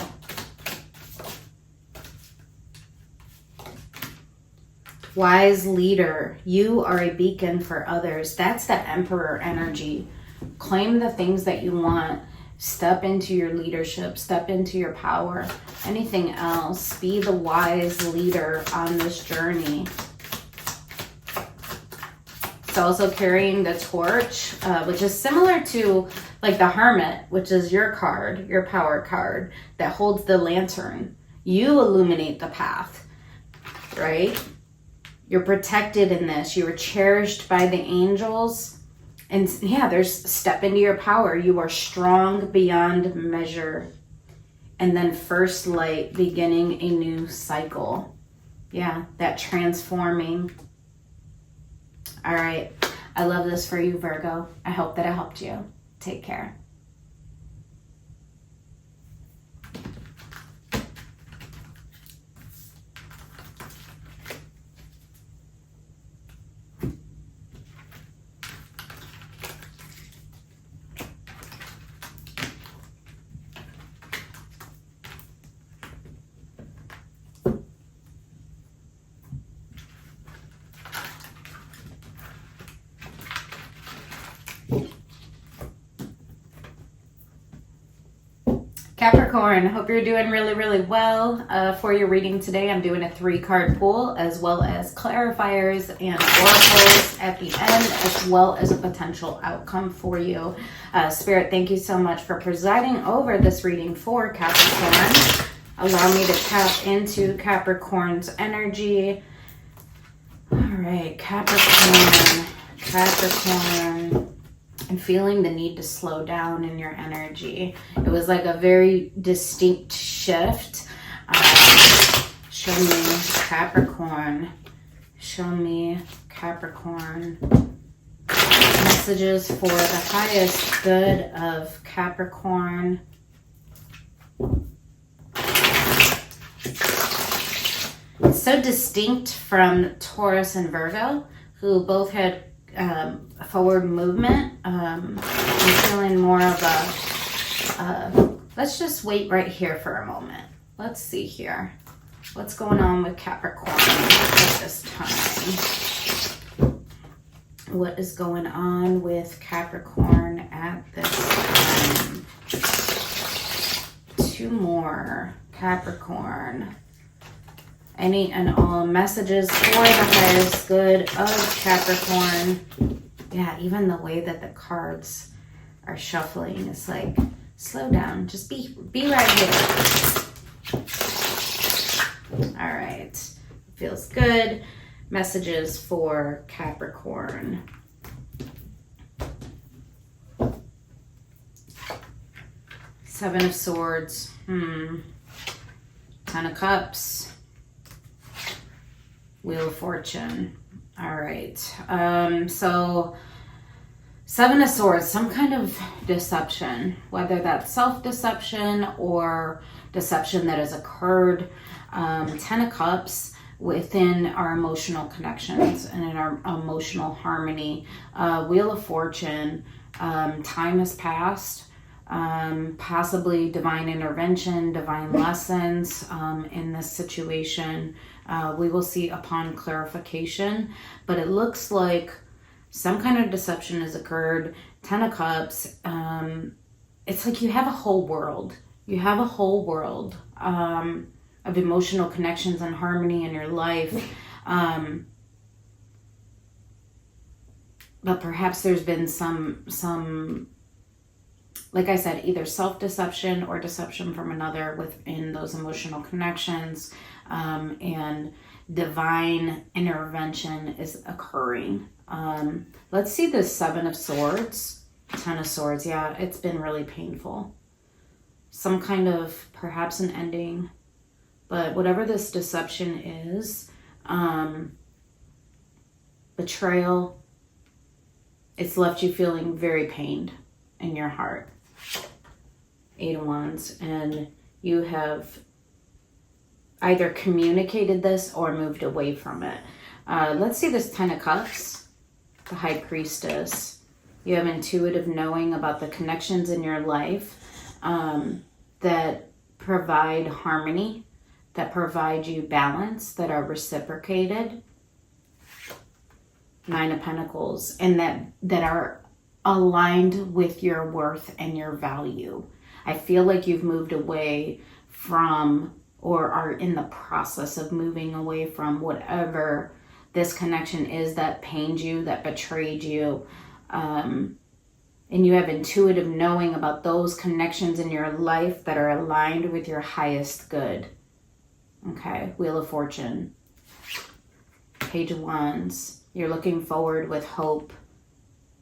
Wise leader, you are a beacon for others. That's the Emperor energy. Claim the things that you want. Step into your leadership. Step into your power. Anything else, be the wise leader on this journey. It's also carrying the torch, which is similar to like the Hermit, which is your card, your power card that holds the lantern. You illuminate the path, right? You're protected in this. You are cherished by the angels. And yeah, there's step into your power. You are strong beyond measure. And then first light, beginning a new cycle. Yeah, that transforming. All right. I love this for you, Virgo. I hope that it helped you. Take care. Capricorn, hope you're doing really, really well. For your reading today, I'm doing a 3-card pull as well as clarifiers and oracles at the end, as well as a potential outcome for you. Spirit, thank you so much for presiding over this reading for Capricorn. Allow me to tap into Capricorn's energy. All right, Capricorn. I'm feeling the need to slow down in your energy. It was like a very distinct shift. Show me Capricorn. Show me Capricorn. Messages for the highest good of Capricorn. It's so distinct from Taurus and Virgo, who both had forward movement. I'm feeling more of a, let's just wait right here for a moment. Let's see here. What's going on with Capricorn at this time? What is going on with Capricorn at this time? 2 more. Capricorn. Any and all messages for the highest good of Capricorn. Yeah, even the way that the cards are shuffling is like, slow down. Just be right here. All right. Feels good. Messages for Capricorn. Seven of Swords. 10 of Cups. Wheel of Fortune. All right. So 7 of Swords, some kind of deception, whether that's self-deception or deception that has occurred. 10 of Cups within our emotional connections and in our emotional harmony. Wheel of Fortune, time has passed. possibly divine intervention, divine lessons in this situation. We will see upon clarification, but it looks like some kind of deception has occurred. 10 of Cups. It's like you have a whole world. You have a whole world of emotional connections and harmony in your life. But perhaps there's been some, like I said, either self-deception or deception from another within those emotional connections, and divine intervention is occurring. Let's see the 7 of Swords, 10 of Swords. Yeah, it's been really painful. Some kind of, perhaps an ending, but whatever this deception is, betrayal, it's left you feeling very pained in your heart. 8 of Wands, and you have either communicated this or moved away from it. Let's see this 10 of Cups, the High Priestess. You have intuitive knowing about the connections in your life that provide harmony, that provide you balance, that are reciprocated. 9 of Pentacles, and that are aligned with your worth and your value. I feel like you've moved away from, or are in the process of moving away from, whatever this connection is that pained you, that betrayed you. And you have intuitive knowing about those connections in your life that are aligned with your highest good. Okay, Wheel of Fortune. Page of Wands. You're looking forward with hope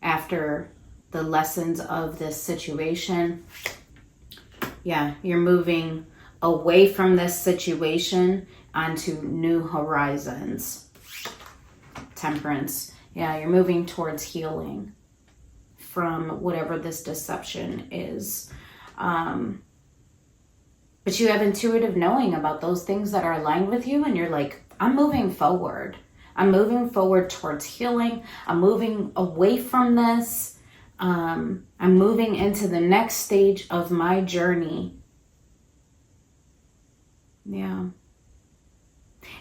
after the lessons of this situation. Yeah, you're moving away from this situation onto new horizons. Temperance. Yeah, you're moving towards healing from whatever this deception is. But you have intuitive knowing about those things that are aligned with you, and you're like, I'm moving forward. I'm moving forward towards healing. I'm moving away from this. I'm moving into the next stage of my journey. Yeah.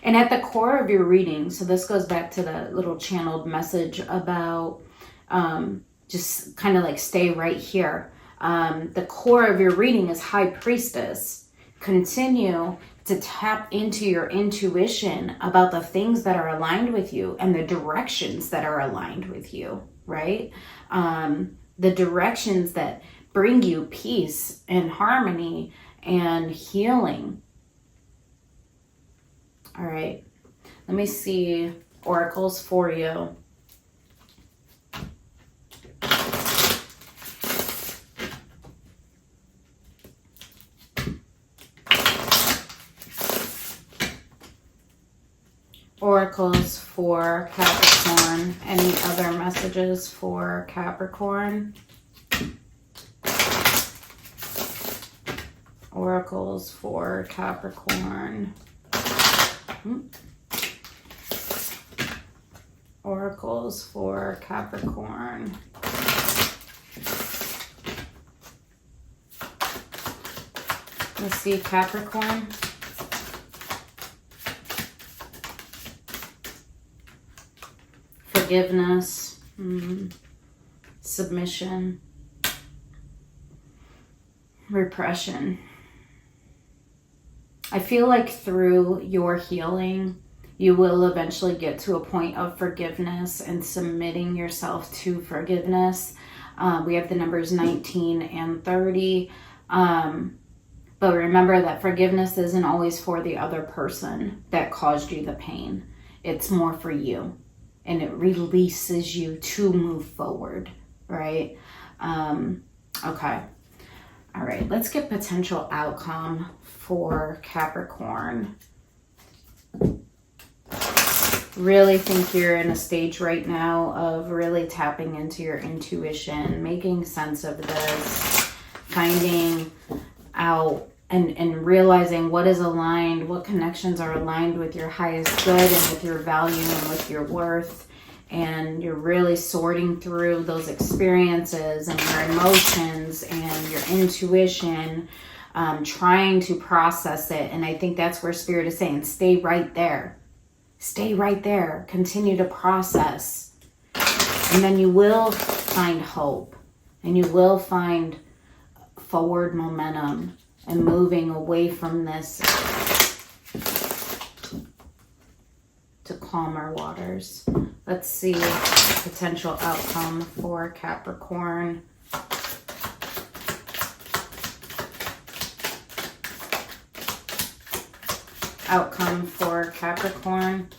And at the core of your reading, so this goes back to the little channeled message about just kind of like stay right here. The core of your reading is High Priestess. Continue to tap into your intuition about the things that are aligned with you and the directions that are aligned with you, right? The directions that bring you peace and harmony and healing. All right, let me see oracles for you. Oracles for Capricorn. Any other messages for Capricorn? Oracles for Capricorn. Oracles for Capricorn. Let's see, Capricorn. Forgiveness, submission, repression. I feel like through your healing, you will eventually get to a point of forgiveness and submitting yourself to forgiveness. We have the numbers 19 and 30. But remember that forgiveness isn't always for the other person that caused you the pain. It's more for you. And it releases you to move forward, right? Okay. All right, let's get potential outcome for Capricorn. Really think you're in a stage right now of really tapping into your intuition, making sense of this, finding out and realizing what is aligned, what connections are aligned with your highest good and with your value and with your worth. and you're really sorting through those experiences and your emotions and your intuition, trying to process it. And I think that's where Spirit is saying, stay right there. Stay right there. Continue to process. And then you will find hope. And you will find forward momentum and moving away from this to calmer waters. Let's see potential outcome for Capricorn. Outcome for Capricorn.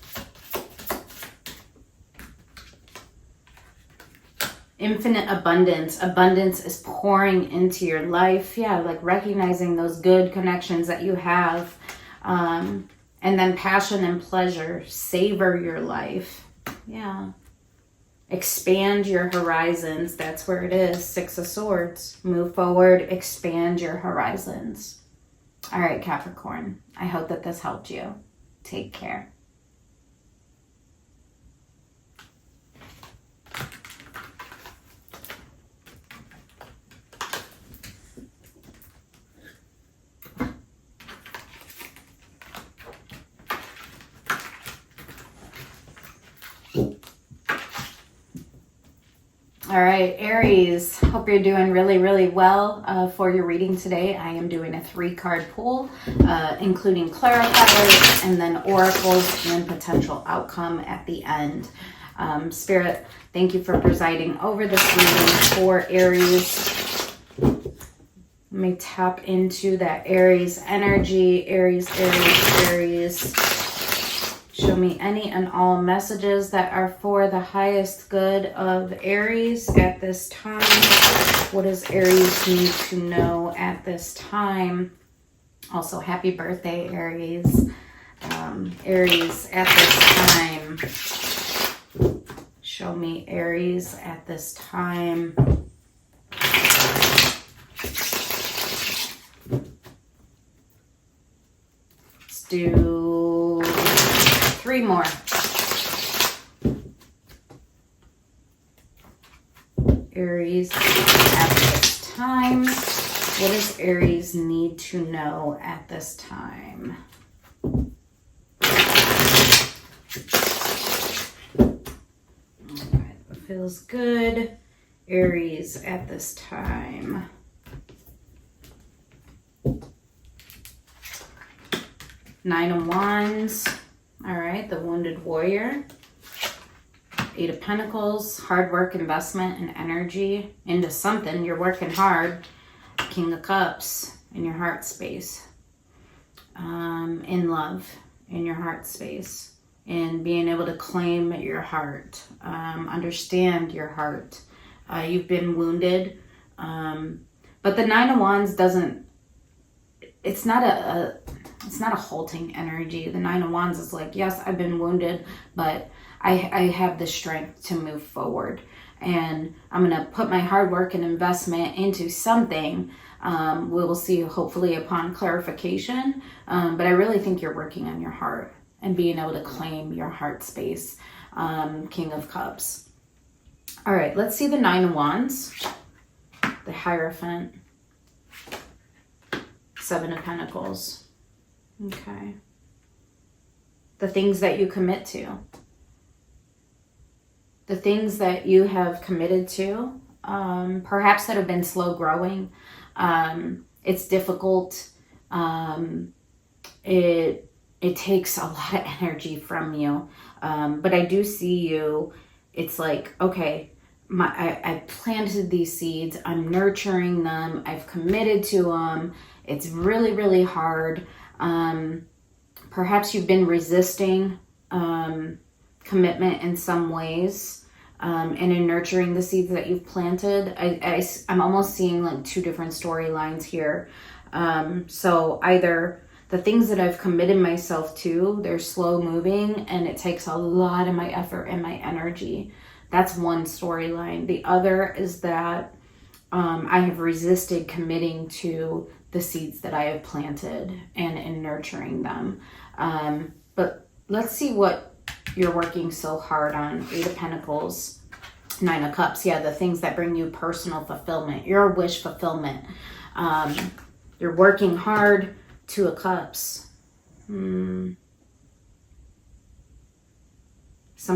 Infinite abundance. Abundance is pouring into your life. Yeah, like recognizing those good connections that you have. And then passion and pleasure. Savor your life. Yeah. Expand your horizons. That's where it is. 6 of Swords. Move forward. Expand your horizons. All right, Capricorn. I hope that this helped you. Take care. All right, Aries, hope you're doing really, really well for your reading today. I am doing a 3-card pull, including clarifiers and then oracles and potential outcome at the end. Spirit, thank you for presiding over this reading for Aries. Let me tap into that Aries energy. Aries. Show me any and all messages that are for the highest good of Aries at this time. What does Aries need to know at this time? Also, happy birthday, Aries. Aries at this time. Show me Aries at this time. Let's do 3 more. Aries at this time. What does Aries need to know at this time? Alright, feels good. Aries at this time. Nine of Wands. All right, the Wounded Warrior. 8 of Pentacles, hard work, investment, and energy into something. You're working hard. King of Cups in your heart space. In love, in your heart space. And being able to claim your heart. Understand your heart. You've been wounded. But the 9 of Wands doesn't, it's not a halting energy. The 9 of Wands is like, yes, I've been wounded, but I have the strength to move forward. And I'm going to put my hard work and investment into something. We will see hopefully upon clarification. But I really think you're working on your heart and being able to claim your heart space. King of Cups. All right, let's see the 9 of Wands. The Hierophant. 7 of Pentacles. Okay. The things that you commit to. The things that you have committed to, perhaps that have been slow growing. It's difficult. It takes a lot of energy from you. But I do see you. It's like, okay, I planted these seeds. I'm nurturing them. I've committed to them. It's really, really hard. Perhaps you've been resisting commitment in some ways, and in nurturing the seeds that you've planted. I'm almost seeing like 2 different storylines here. So either the things that I've committed myself to, they're slow moving and it takes a lot of my effort and my energy. That's one storyline. The other is that I have resisted committing to the seeds that I have planted and in nurturing them. But let's see what you're working so hard on. 8 of Pentacles, 9 of Cups. Yeah, the things that bring you personal fulfillment, your wish fulfillment. You're working hard. 2 of Cups. Some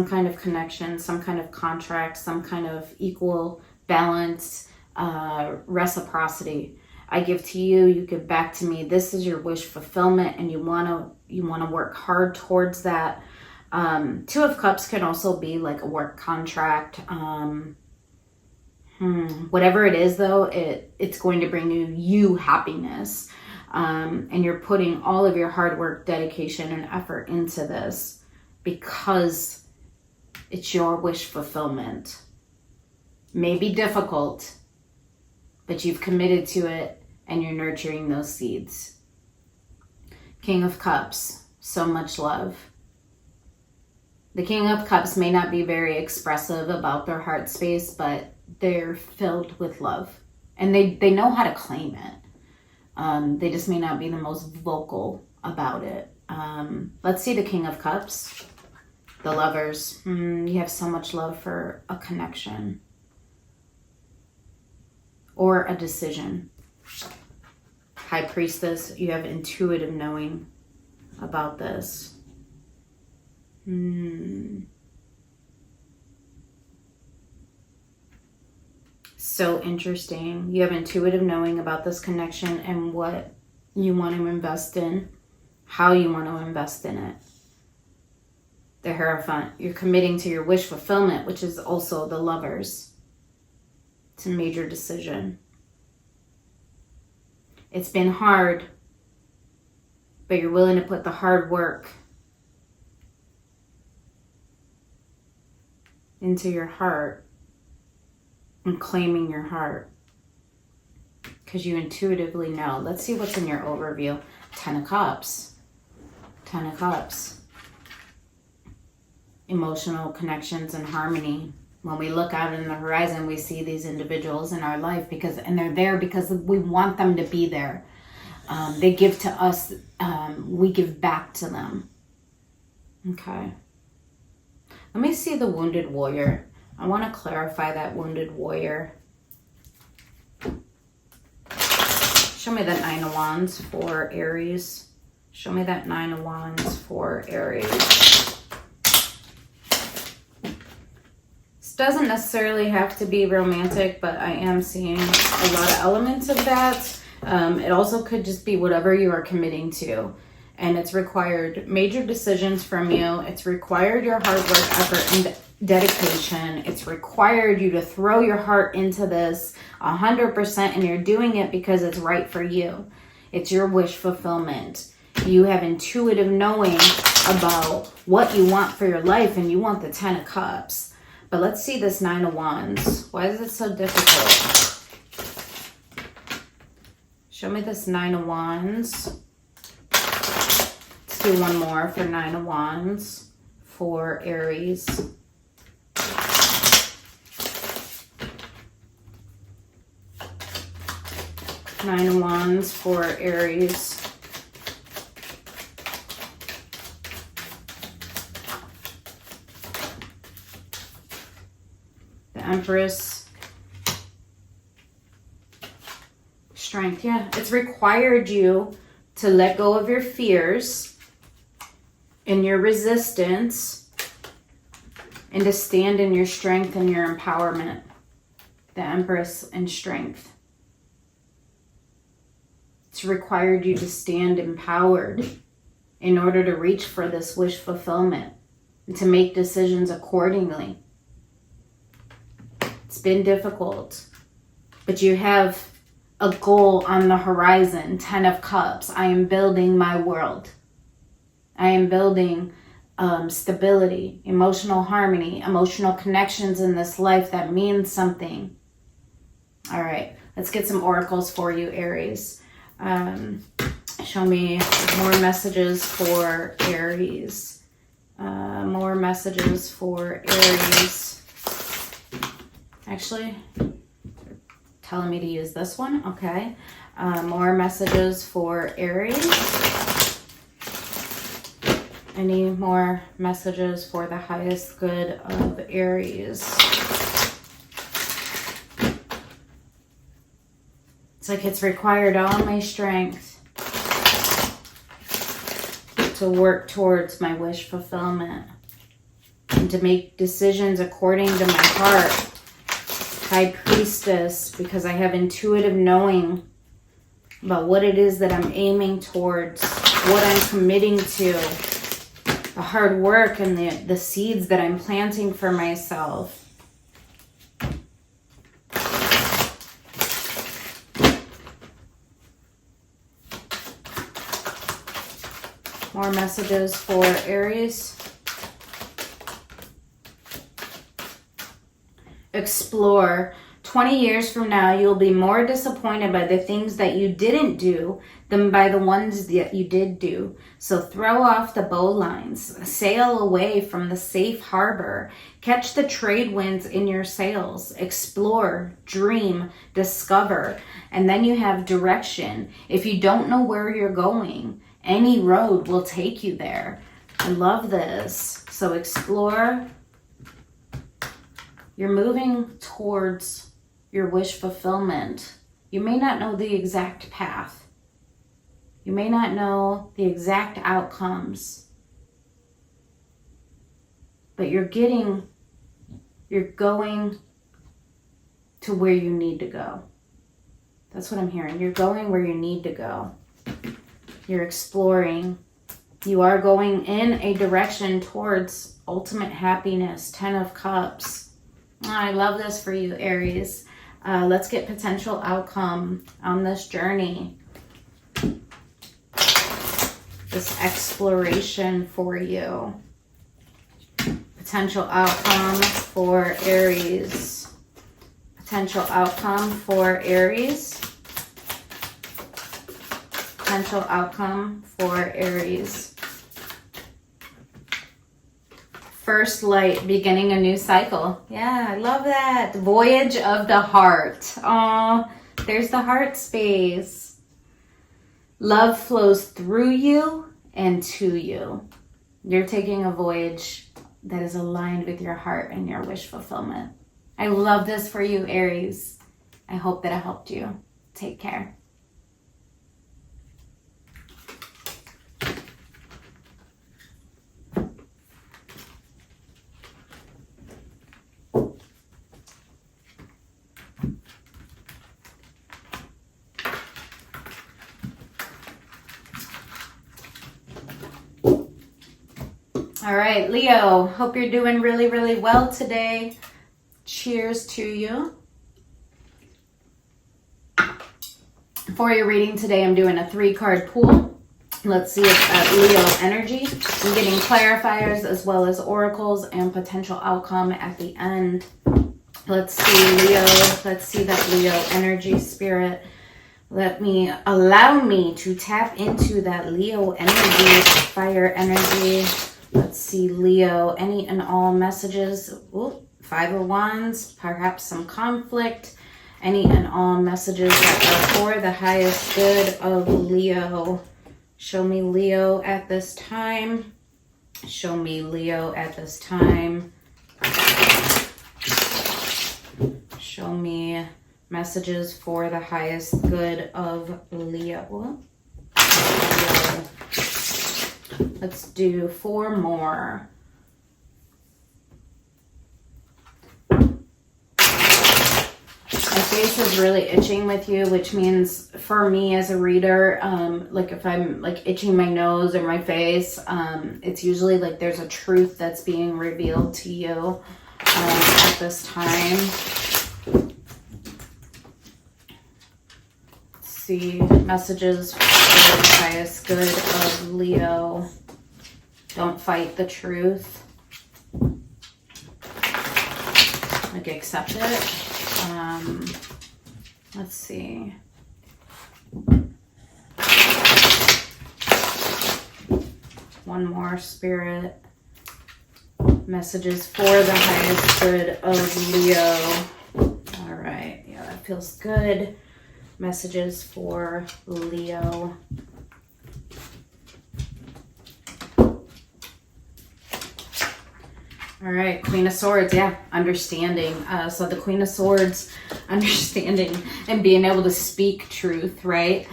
kind of connection, some kind of contract, some kind of equal balance, reciprocity. I give to you, you give back to me. This is your wish fulfillment, and you want to work hard towards that. 2 of Cups can also be like a work contract. Whatever it is, though, it's going to bring you happiness. And you're putting all of your hard work, dedication, and effort into this because it's your wish fulfillment. May be difficult, but you've committed to it and you're nurturing those seeds. King of Cups, so much love. The King of Cups may not be very expressive about their heart space, but they're filled with love. And they know how to claim it. They just may not be the most vocal about it. Let's see the King of Cups. The Lovers. You have so much love for a connection. Or a decision. High Priestess. You have intuitive knowing about this. So interesting. You have intuitive knowing about this connection and what you want to invest in, how you want to invest in it. The Hierophant. You're committing to your wish fulfillment, which is also the Lovers. It's a major decision. It's been hard, but you're willing to put the hard work into your heart and claiming your heart because you intuitively know. Let's see what's in your overview. 10 of Cups. 10 of Cups. Emotional connections and harmony. When we look out in the horizon, we see these individuals in our life and they're there because we want them to be there. They give to us. We give back to them. Okay. Let me see the Wounded Warrior. I want to clarify that Wounded Warrior. Show me that 9 of Wands for Aries. Show me that 9 of Wands for Aries. This doesn't necessarily have to be romantic, but I am seeing a lot of elements of that. It also could just be whatever you are committing to. And it's required major decisions from you. It's required your hard work, effort, and dedication. It's required you to throw your heart into this 100%, and you're doing it because it's right for you. It's your wish fulfillment. You have intuitive knowing about what you want for your life, and you want the 10 of Cups. But let's see this 9 of Wands. Why is it so difficult? Show me this 9 of Wands. Let's do one more for 9 of Wands for Aries. Nine of Wands for Aries. The Empress. Strength. Yeah, it's required you to let go of your fears and your resistance and to stand in your strength and your empowerment. The Empress and strength. It's required you to stand empowered in order to reach for this wish fulfillment and to make decisions accordingly. It's been difficult, but you have a goal on the horizon. 10 of Cups. I am building my world. I am building stability, emotional harmony, emotional connections in this life that means something. All right, let's get some oracles for you, Aries. Show me more messages for Aries. More messages for Aries. Actually, telling me to use this one. Okay. More messages for Aries. Any more messages for the highest good of Aries? It's like it's required all my strength to work towards my wish fulfillment and to make decisions according to my heart. High Priestess, because I have intuitive knowing about what it is that I'm aiming towards, what I'm committing to, the hard work and the seeds that I'm planting for myself. More messages for Aries. Explore. 20 years from now, you'll be more disappointed by the things that you didn't do than by the ones that you did do. So throw off the bowlines. Sail away from the safe harbor. Catch the trade winds in your sails. Explore, dream, discover. And then you have direction. If you don't know where you're going, any road will take you there. I love this. So explore. You're moving towards your wish fulfillment. You may not know the exact path. You may not know the exact outcomes. But you're going to where you need to go. That's what I'm hearing. You're going where you need to go. You're exploring. You are going in a direction towards ultimate happiness. 10 of Cups. Oh, I love this for you, Aries. Let's get potential outcome on this journey. This exploration for you. Potential outcome for Aries. Potential outcome for Aries. Potential outcome for Aries. First light, beginning a new cycle. Yeah, I love that. Voyage of the heart. Oh, there's the heart space. Love flows through you and to you. You're taking a voyage that is aligned with your heart and your wish fulfillment. I love this for you, Aries. I hope that it helped you. Take care. All right, Leo, hope you're doing really, really well today. Cheers to you. For your reading today, I'm doing a 3-card pool. Let's see if Leo energy. I'm getting clarifiers as well as oracles and potential outcome at the end. Let's see, Leo. Let's see that Leo energy, spirit. Allow me to tap into that Leo energy, fire energy. Let's see, Leo, any and all messages. Ooh, 5 of Wands, perhaps some conflict. Any and all messages that are for the highest good of Leo. Show me Leo at this time. Show me Leo at this time. Show me messages for the highest good of Leo. Let's do 4 more. My face is really itching with you, which means for me as a reader, like if I'm like itching my nose or my face, it's usually like there's a truth that's being revealed to you at this time. Let's see, messages for the highest good of Leo. Don't fight the truth. Like accept it. Let's see. One more, spirit. Messages for the highest good of Leo. All right. Yeah, that feels good. Messages for Leo. All right, Queen of Swords, yeah, understanding. So the Queen of Swords, understanding and being able to speak truth, right?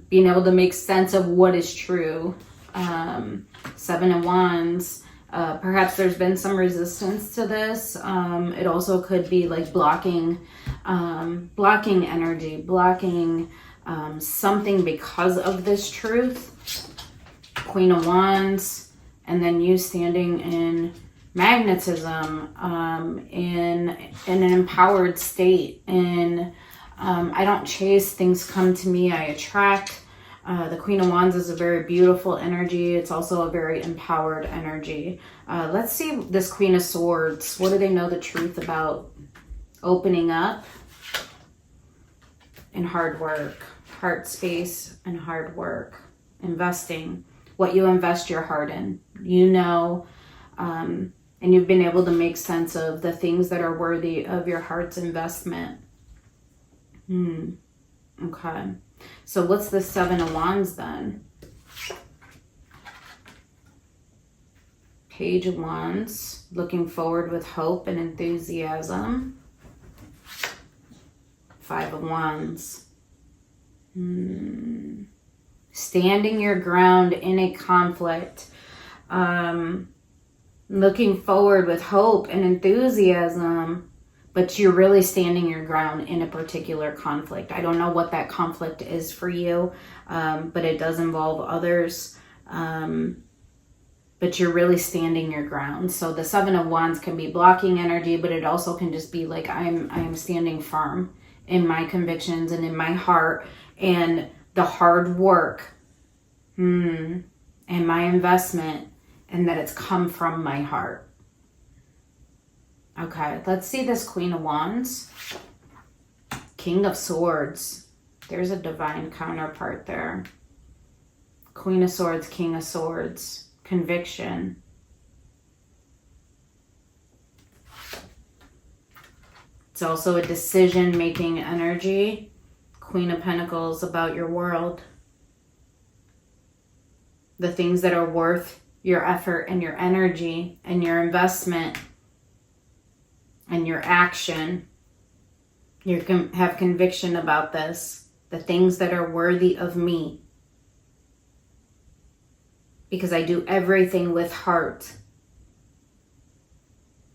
Being able to make sense of what is true. Seven of Wands, perhaps there's been some resistance to this. It also could be like blocking energy, blocking something because of this truth. Queen of Wands, and then you standing in magnetism, in an empowered state, in I don't chase, things come to me, I attract. The Queen of Wands is a very beautiful energy. It's also a very empowered energy. Let's see this Queen of Swords. What do they know the truth about? Opening up and hard work. Heart space and hard work. Investing. What you invest your heart in. You know, and you've been able to make sense of the things that are worthy of your heart's investment. Okay. So what's the Seven of Wands then? Page of Wands, looking forward with hope and enthusiasm. Five of Wands. Standing your ground in a conflict. Looking forward with hope and enthusiasm, but you're really standing your ground in a particular conflict. I don't know what that conflict is for you, but it does involve others. But you're really standing your ground. So the Seven of Wands can be blocking energy, but it also can just be like, I'm standing firm in my convictions and in my heart, and the hard work and my investment, and that it's come from my heart. Okay, let's see this Queen of Wands. King of Swords. There's a divine counterpart there. Queen of Swords, King of Swords. Conviction. It's also a decision-making energy. Queen of Pentacles, about your world. The things that are worth your effort and your energy and your investment and your action. You can have conviction about this. The things that are worthy of me. Because I do everything with heart.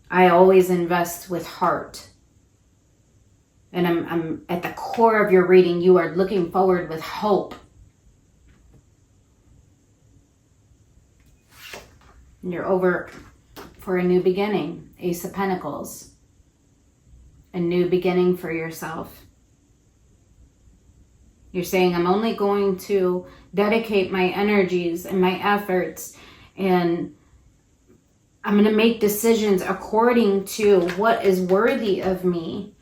I always invest with heart. And I'm at the core of your reading, you are looking forward with hope. And you're over for a new beginning. Ace of Pentacles. A new beginning for yourself. You're saying, I'm only going to dedicate my energies and my efforts, and I'm going to make decisions according to what is worthy of me.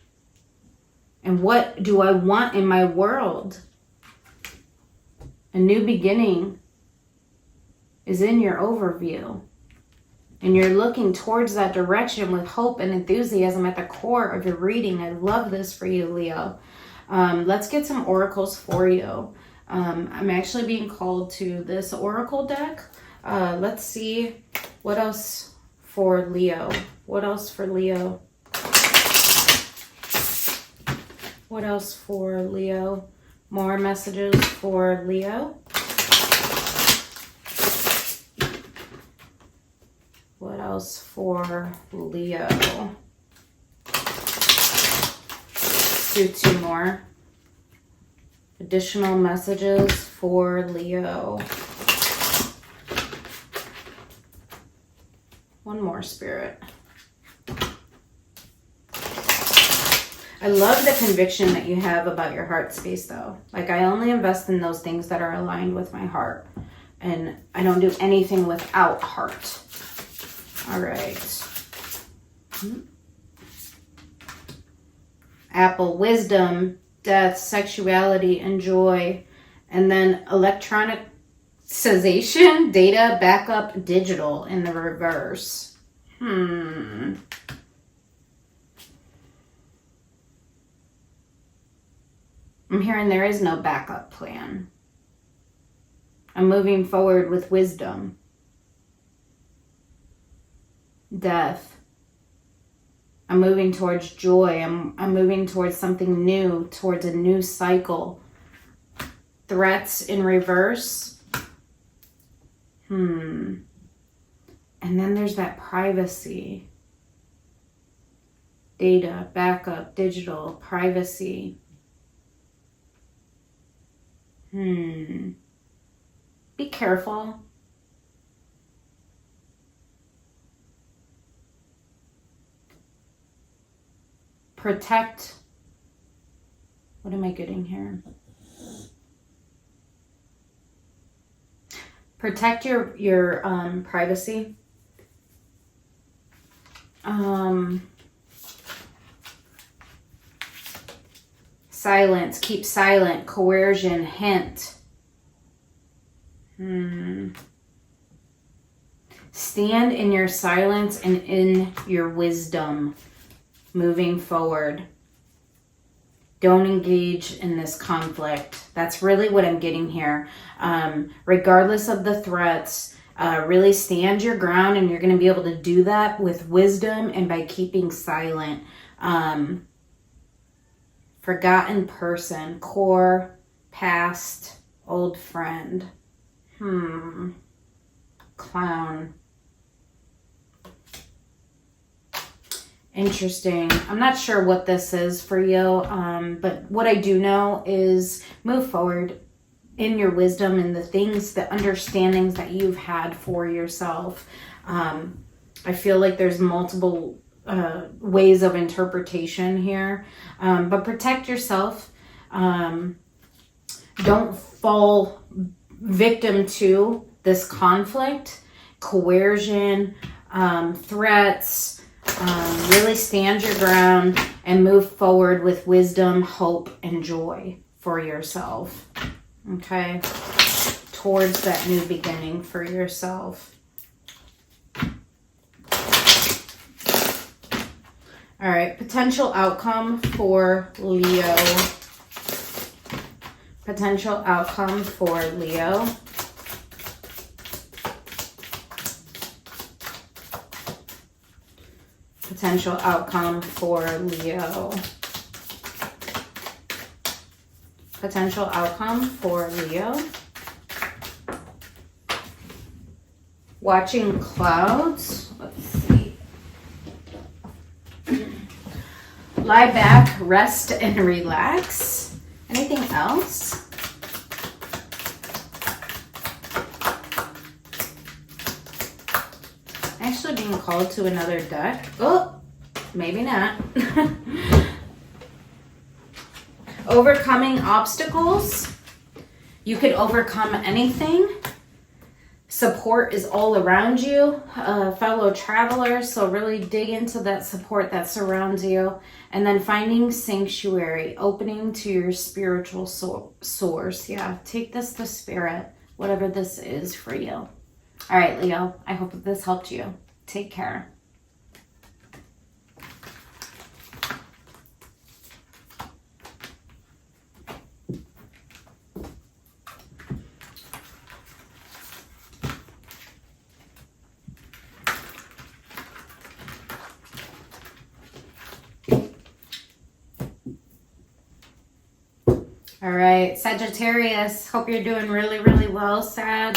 And what do I want in my world? A new beginning is in your overview. And you're looking towards that direction with hope and enthusiasm at the core of your reading. I love this for you, Leo. Let's get some oracles for you. I'm actually being called to this oracle deck. Let's see what else for Leo. What else for Leo? What else for Leo? More messages for Leo. What else for Leo? Do two more. Additional messages for Leo. One more, Spirit. I love the conviction that you have about your heart space, though. Like, I only invest in those things that are aligned with my heart. And I don't do anything without heart. All right. Apple, wisdom, death, sexuality, and joy. And then electronicization, data, backup, digital in the reverse. I'm hearing there is no backup plan. I'm moving forward with wisdom. death. I'm moving towards joy. I'm moving towards something new, towards a new cycle. Threats in reverse. And then there's that privacy. Data, backup, digital, privacy. Be careful. Protect. What am I getting here? Protect your privacy. Silence. Keep silent. Coercion. Hint. Stand in your silence and in your wisdom. Moving forward. Don't engage in this conflict. That's really what I'm getting here. Regardless of the threats, really stand your ground, and you're going to be able to do that with wisdom and by keeping silent. Forgotten person, core, past, old friend. Clown. Interesting. I'm not sure what this is for you, but what I do know is move forward in your wisdom and the things, the understandings that you've had for yourself. I feel like there's multiple ways of interpretation here, but protect yourself. Don't fall victim to this conflict, coercion, threats. Really stand your ground and move forward with wisdom, hope, and joy for yourself. Okay? Towards that new beginning for yourself. All right. Potential outcome for Leo. Potential outcome for Leo. Potential outcome for Leo. Potential outcome for Leo. Watching clouds. Let's see. Lie back, rest, and relax. Anything else? Actually being called to another deck. Oh, maybe not. Overcoming obstacles. You could overcome anything. Support is all around you, fellow travelers. So really dig into that support that surrounds you. And then finding sanctuary, opening to your spiritual source. Yeah, take this to spirit, whatever this is for you. All right, Leo, I hope that this helped you. Take care. All right, Sagittarius, hope you're doing really, really well, Sag.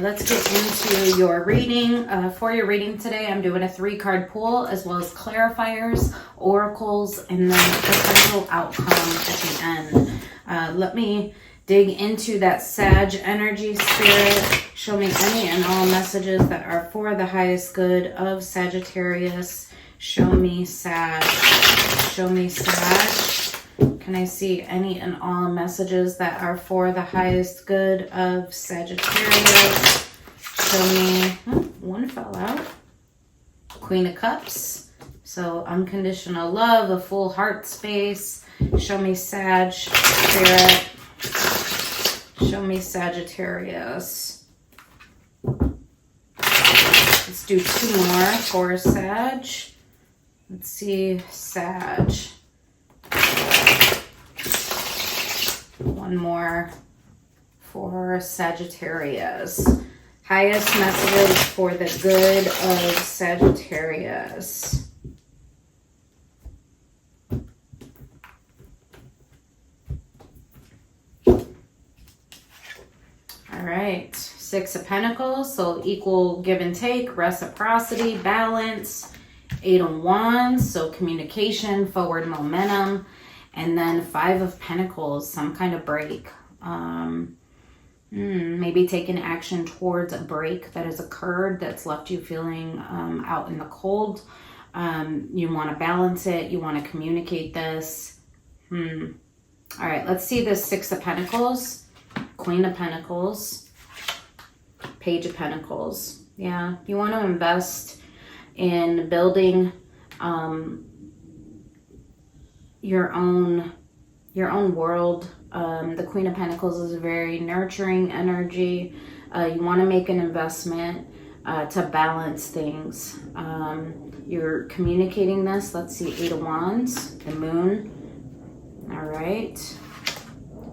Let's get into your reading. For your reading today, I'm doing a 3-card pull as well as clarifiers, oracles, and then potential outcome at the end. Let me dig into that Sag energy, spirit. Show me any and all messages that are for the highest good of Sagittarius. Show me Sag. Show me Sag. Can I see any and all messages that are for the highest good of Sagittarius? Show me, one fell out. Queen of Cups. So unconditional love, a full heart space. Show me Sag, spirit. Show me Sagittarius. Let's do 2 more for Sag. Let's see, Sag. 1 more for Sagittarius. Highest messages for the good of Sagittarius. All right, Six of Pentacles, so equal give and take, reciprocity, balance. Eight of Wands, so communication, forward momentum. And then Five of Pentacles, some kind of break. Maybe taking action towards a break that has occurred that's left you feeling out in the cold. You want to balance it. You want to communicate this. All right, let's see this Six of Pentacles, Queen of Pentacles, Page of Pentacles. Yeah, you want to invest in building your own world. The Queen of Pentacles is a very nurturing energy. You want to make an investment to balance things. You're communicating this. Let's see, Eight of Wands, the Moon. All right.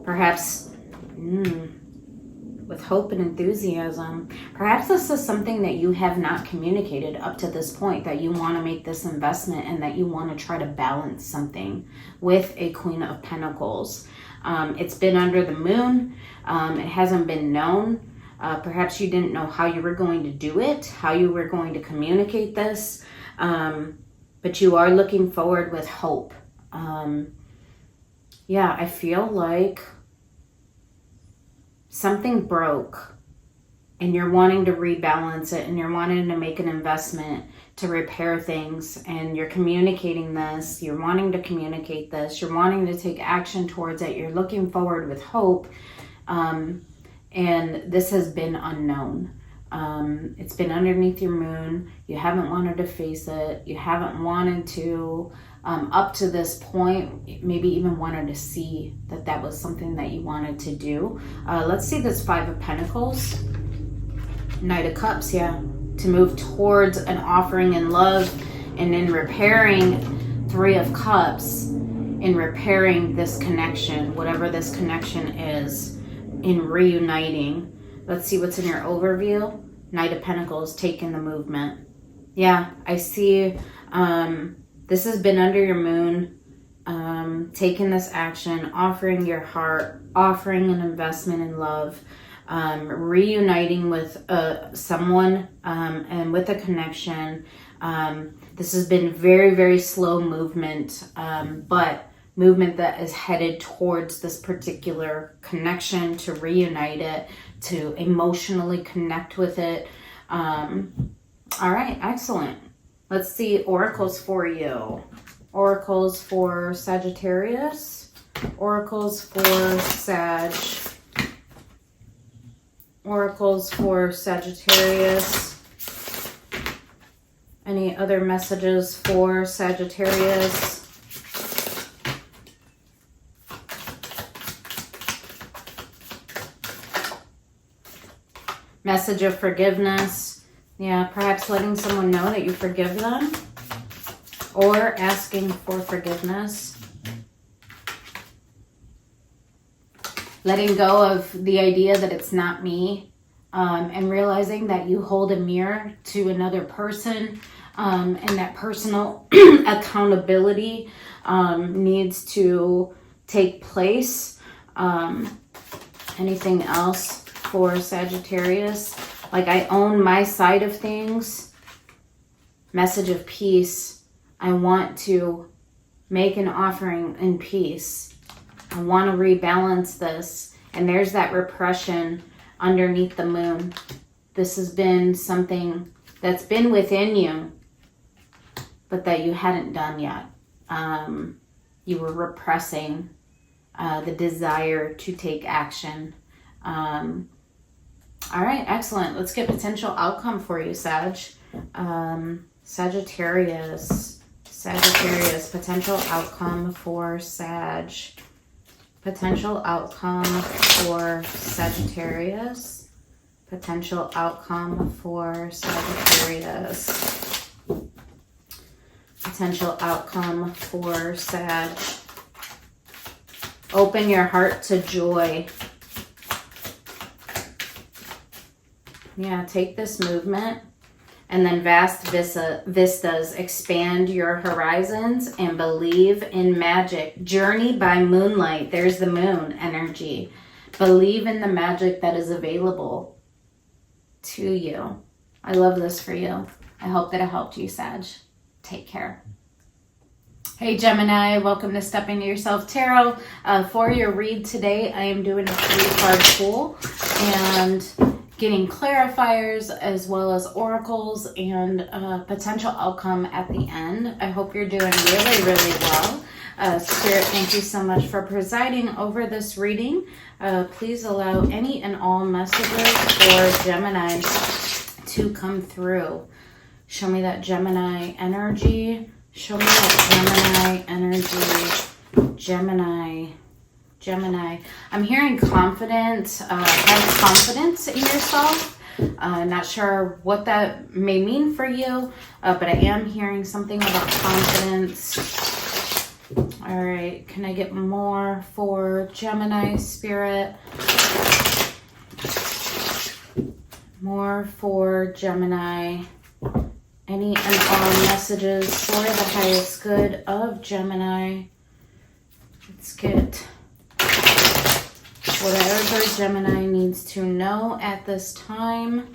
Perhaps with hope and enthusiasm. Perhaps this is something that you have not communicated up to this point, that you want to make this investment and that you want to try to balance something with a Queen of Pentacles. It's been under the moon. It hasn't been known. Perhaps you didn't know how you were going to do it, how you were going to communicate this. But you are looking forward with hope. Yeah, I feel like something broke and you're wanting to rebalance it and you're wanting to make an investment to repair things, and you're communicating this, you're wanting to communicate this, you're wanting to take action towards it, you're looking forward with hope, and this has been unknown. It's been underneath your moon. You haven't wanted to face it. You haven't wanted to, up to this point, maybe even wanted to see that that was something that you wanted to do. Let's see this Five of Pentacles, Knight of Cups, yeah. To move towards an offering in love, and in repairing Three of Cups, in repairing this connection, whatever this connection is, in reuniting. Let's see what's in your overview. Knight of Pentacles, taking the movement. Yeah, I see this has been under your moon, taking this action, offering your heart, offering an investment in love, reuniting with someone and with a connection. This has been very, very slow movement, but movement that is headed towards this particular connection, to reunite it, to emotionally connect with it. All right, excellent. Let's see oracles for you. Oracles for Sagittarius. Oracles for Sag. Oracles for Sagittarius. Any other messages for Sagittarius? Message of forgiveness. Yeah, perhaps letting someone know that you forgive them, or asking for forgiveness. Letting go of the idea that it's not me, and realizing that you hold a mirror to another person, and that personal accountability needs to take place. Anything else for Sagittarius? Like, I own my side of things. Message of peace. I want to make an offering in peace. I want to rebalance this. And there's that repression underneath the moon. This has been something that's been within you, but that you hadn't done yet. You were repressing the desire to take action. All right, excellent. Let's get potential outcome for you, Sag. Sagittarius. Sagittarius, potential outcome for Sag. Potential outcome for Sagittarius. Potential outcome for Sagittarius. Potential outcome for Sag. Open your heart to joy. Yeah, take this movement. And then vast vistas, expand your horizons and believe in magic. Journey by moonlight. There's the moon energy. Believe in the magic that is available to you. I love this for you. I hope that it helped you, Sag. Take care. Hey Gemini, welcome to Step Into Yourself Tarot. For your read today, I am doing a 3-card pull and getting clarifiers as well as oracles and potential outcome at the end. I hope you're doing really, really well. Spirit, thank you so much for presiding over this reading. Please allow any and all messages for Gemini to come through. Show me that Gemini energy. Show me that Gemini energy. Gemini. I'm hearing confidence. Have confidence in yourself. Not sure what that may mean for you, but I am hearing something about confidence. All right, can I get more for Gemini, Spirit? More for Gemini. Any and all messages for the highest good of Gemini. Let's get whatever Gemini needs to know at this time.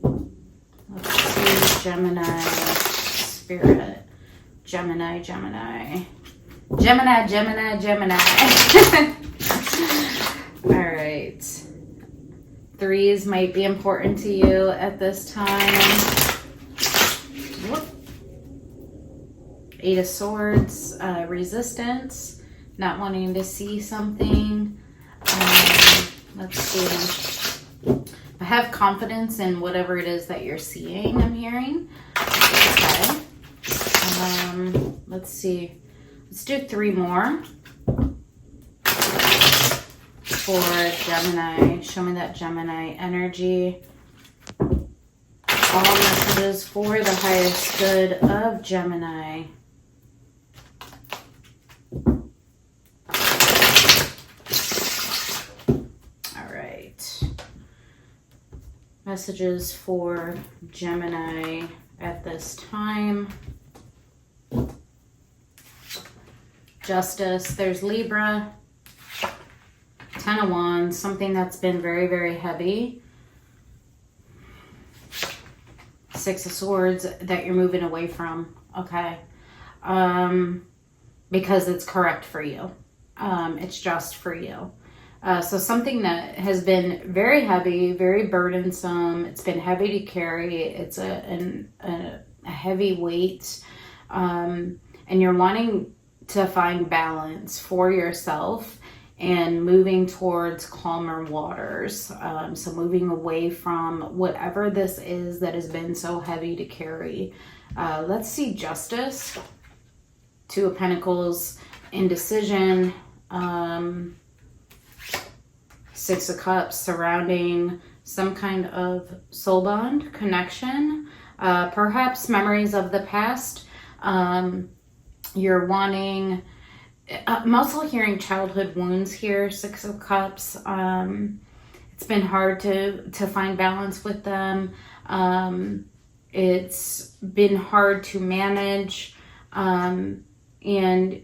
Let's see, Gemini, Spirit. Gemini. All right. 3s might be important to you at this time. 8 of Swords, resistance, not wanting to see something. Let's see. I have confidence in whatever it is that you're seeing, I'm hearing. Okay. Let's see. Let's do 3 more for Gemini. Show me that Gemini energy. All messages for the highest good of Gemini. All right. Messages for Gemini at this time. Justice. There's Libra. 10 of Wands. Something that's been very, very heavy. 6 of Swords that you're moving away from. Okay. Because it's correct for you. It's just for you. So something that has been very heavy, very burdensome. It's been heavy to carry. It's a heavy weight. And you're wanting to find balance for yourself and moving towards calmer waters. So moving away from whatever this is that has been so heavy to carry. Let's see Justice. 2 of Pentacles, indecision. 6 of Cups, surrounding some kind of soul bond connection. Perhaps memories of the past. You're wanting... I'm also hearing childhood wounds here, 6 of Cups. It's been hard to find balance with them. It's been hard to manage. And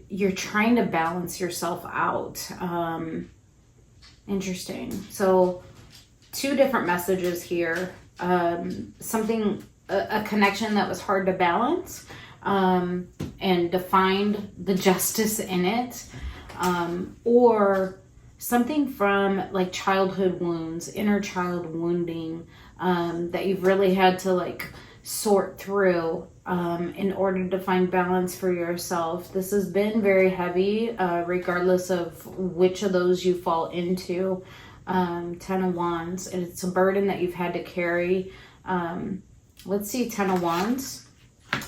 you're trying to balance yourself out. Interesting. So 2 different messages here. Something, a connection that was hard to balance. And to find the justice in it, or something from like childhood wounds, inner child wounding, that you've really had to like sort through in order to find balance for yourself. This has been very heavy, regardless of which of those you fall into. 10 of Wands, and it's a burden that you've had to carry. Let's see, 10 of Wands.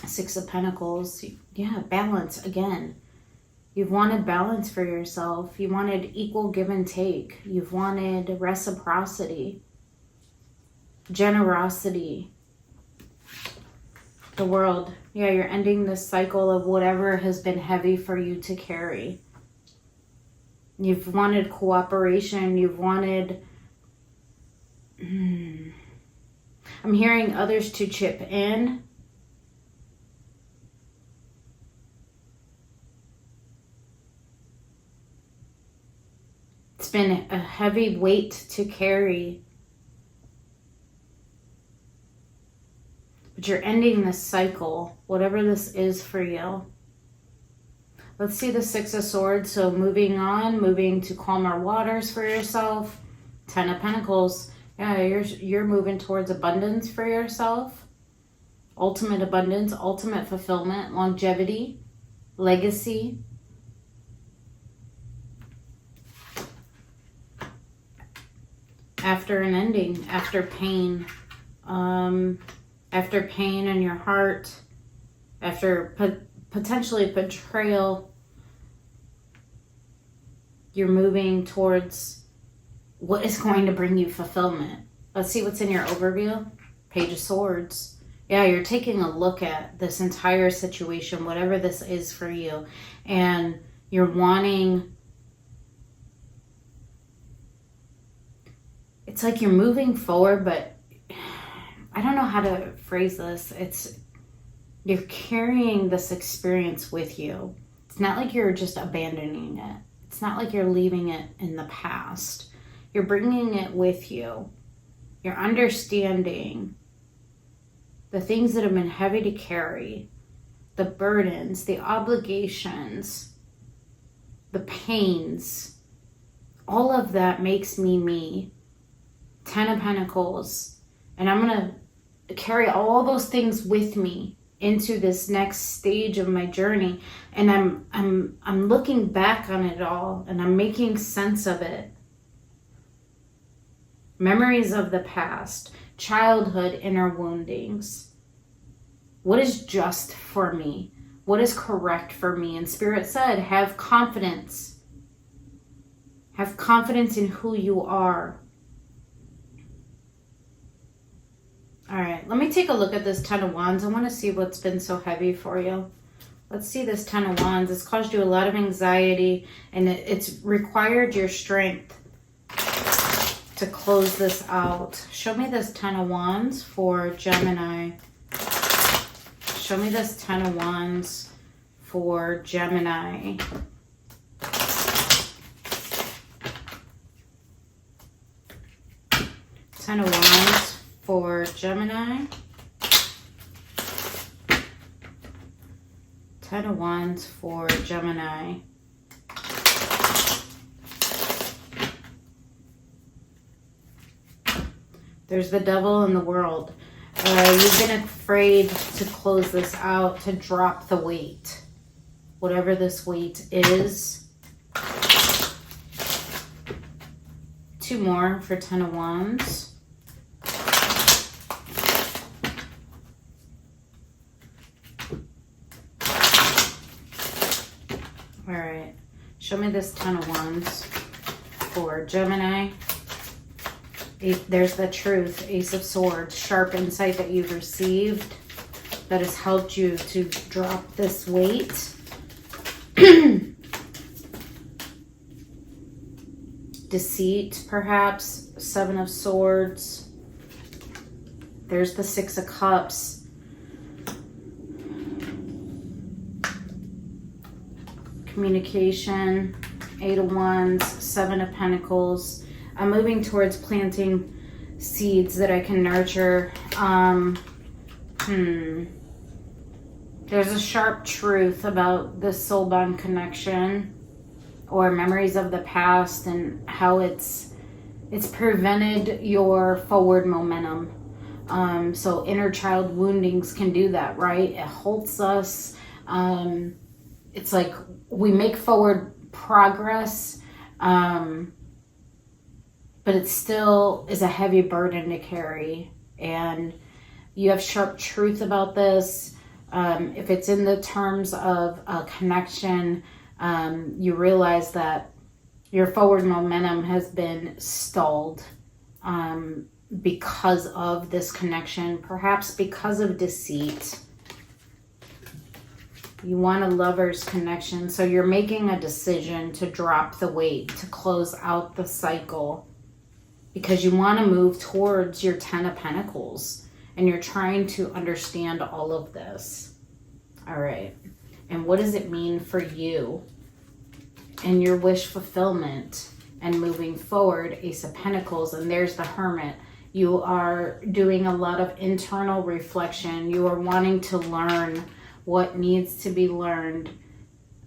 6 of Pentacles. Yeah, balance again. You've wanted balance for yourself. You wanted equal give and take. You've wanted reciprocity, generosity. The World. Yeah, you're ending this cycle of whatever has been heavy for you to carry. You've wanted cooperation. You've wanted... I'm hearing others to chip in. It's been a heavy weight to carry. But you're ending this cycle, whatever this is for you. Let's see the Six of Swords. So moving on, moving to calmer waters for yourself. Ten of Pentacles. Yeah, you're moving towards abundance for yourself. Ultimate abundance, ultimate fulfillment, longevity, legacy. After an ending, after pain. After pain in your heart. After potentially betrayal. You're moving towards what is going to bring you fulfillment. Let's see what's in your overview. Page of Swords. Yeah, you're taking a look at this entire situation, whatever this is for you. And you're wanting... It's like you're moving forward, but I don't know how to phrase this. You're carrying this experience with you. It's not like you're just abandoning it. It's not like you're leaving it in the past. You're bringing it with you. You're understanding the things that have been heavy to carry, the burdens, the obligations, the pains. All of that makes me me. Ten of Pentacles. And I'm going to carry all those things with me into this next stage of my journey. And I'm looking back on it all and I'm making sense of it. Memories of the past, childhood inner woundings. What is just for me? What is correct for me? And Spirit said, have confidence. Have confidence in who you are. All right, let me take a look at this Ten of Wands. I want to see what's been so heavy for you. Let's see this Ten of Wands. It's caused you a lot of anxiety, and it's required your strength to close this out. Show me this Ten of Wands for Gemini. Show me this Ten of Wands for Gemini. Ten of Wands for Gemini. Ten of Wands for Gemini. There's the Devil in the World. You've been afraid to close this out, to drop the weight. Whatever this weight is. Two more for Ten of Wands. All right, show me this Ten of Wands for Gemini. There's the truth, Ace of Swords, sharp insight that you've received that has helped you to drop this weight. Deceit, perhaps, Seven of Swords. There's the Six of Cups. Communication, Eight of Wands, Seven of Pentacles. I'm moving towards planting seeds that I can nurture. There's a sharp truth about the soul bond connection or memories of the past and how it's prevented your forward momentum. So inner child woundings can do that, right? It halts us. It's like we make forward progress, but it still is a heavy burden to carry. And you have sharp truth about this. If it's in the terms of a connection, you realize that your forward momentum has been stalled because of this connection, perhaps because of deceit. You want a lover's connection, so you're making a decision to drop the weight, to close out the cycle, because you want to move towards your Ten of Pentacles. and you're trying to understand all of this. All right. And what does it mean for you and your wish fulfillment and moving forward? Ace of Pentacles, and there's the Hermit. You are doing a lot of internal reflection. You are wanting to learn what needs to be learned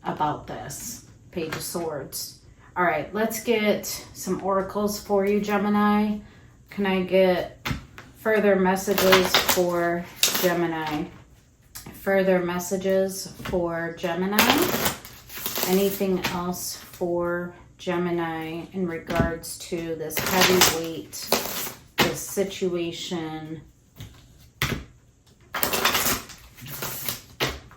about this. Page of Swords. All right, let's get some oracles for you, Gemini. Can I get further messages for Gemini? Further messages for Gemini. Anything else for Gemini in regards to this heavy weight, this situation?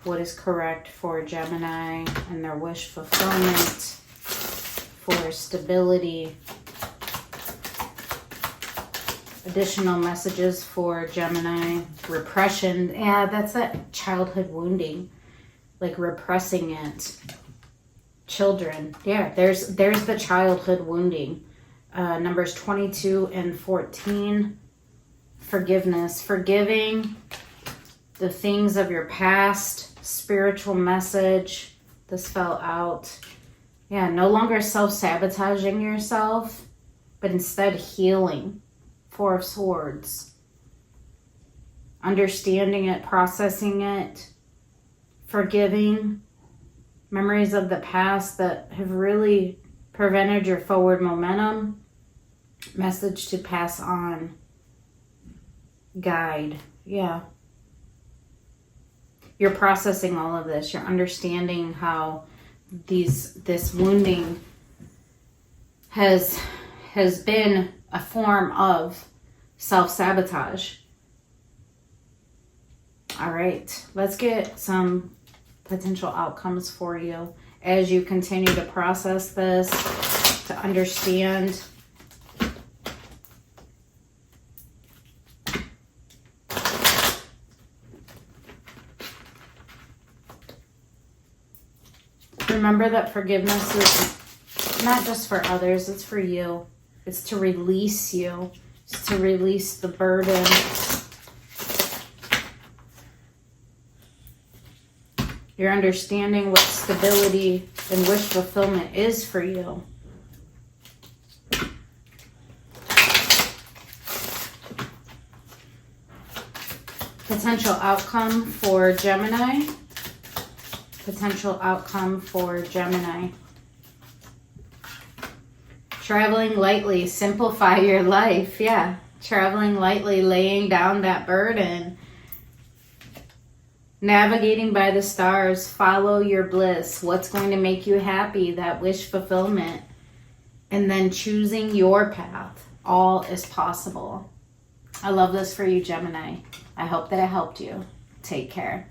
What is correct for Gemini and their wish fulfillment, for stability? Additional messages for Gemini. Repression. Yeah, that's that childhood wounding, like repressing it. Children. Yeah, there's the childhood wounding. Numbers 22 and 14. Forgiveness. Forgiving the things of your past. Spiritual message. This fell out. Yeah, no longer self-sabotaging yourself, but instead healing. Four of Swords. Understanding it, processing it, forgiving memories of the past that have really prevented your forward momentum. Message to pass on. Guide. Yeah. You're processing all of this. You're understanding how this wounding has been a form of self-sabotage. All right, let's get some potential outcomes for you as you continue to process this, to understand. Remember that forgiveness is not just for others, it's for you. It's to release you. It's to release the burden. You're understanding what stability and wish fulfillment is for you. Potential outcome for Gemini. Potential outcome for Gemini. Traveling lightly, simplify your life. Yeah, traveling lightly, laying down that burden. Navigating by the stars, follow your bliss. What's going to make you happy, that wish fulfillment. And then choosing your path. All is possible. I love this for you, Gemini. I hope that it helped you. Take care.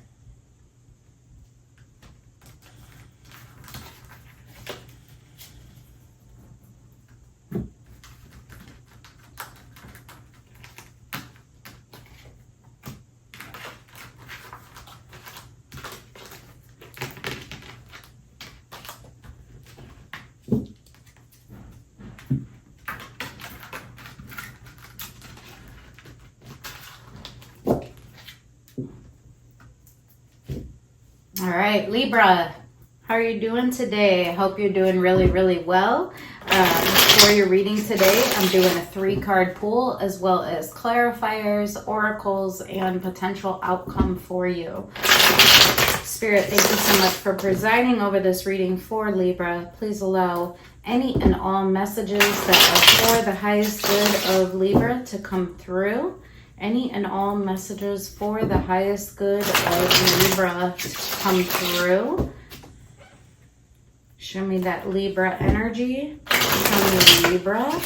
All right, Libra, how are you doing today? I hope you're doing really, really well. For your reading today, I'm doing a 3-card pool as well as clarifiers, oracles, and potential outcome for you. Spirit, thank you so much for presiding over this reading for Libra. Please allow any and all messages that are for the highest good of Libra to come through. Any and all messages for the highest good of Libra come through. Show me that Libra energy. Show me Libra.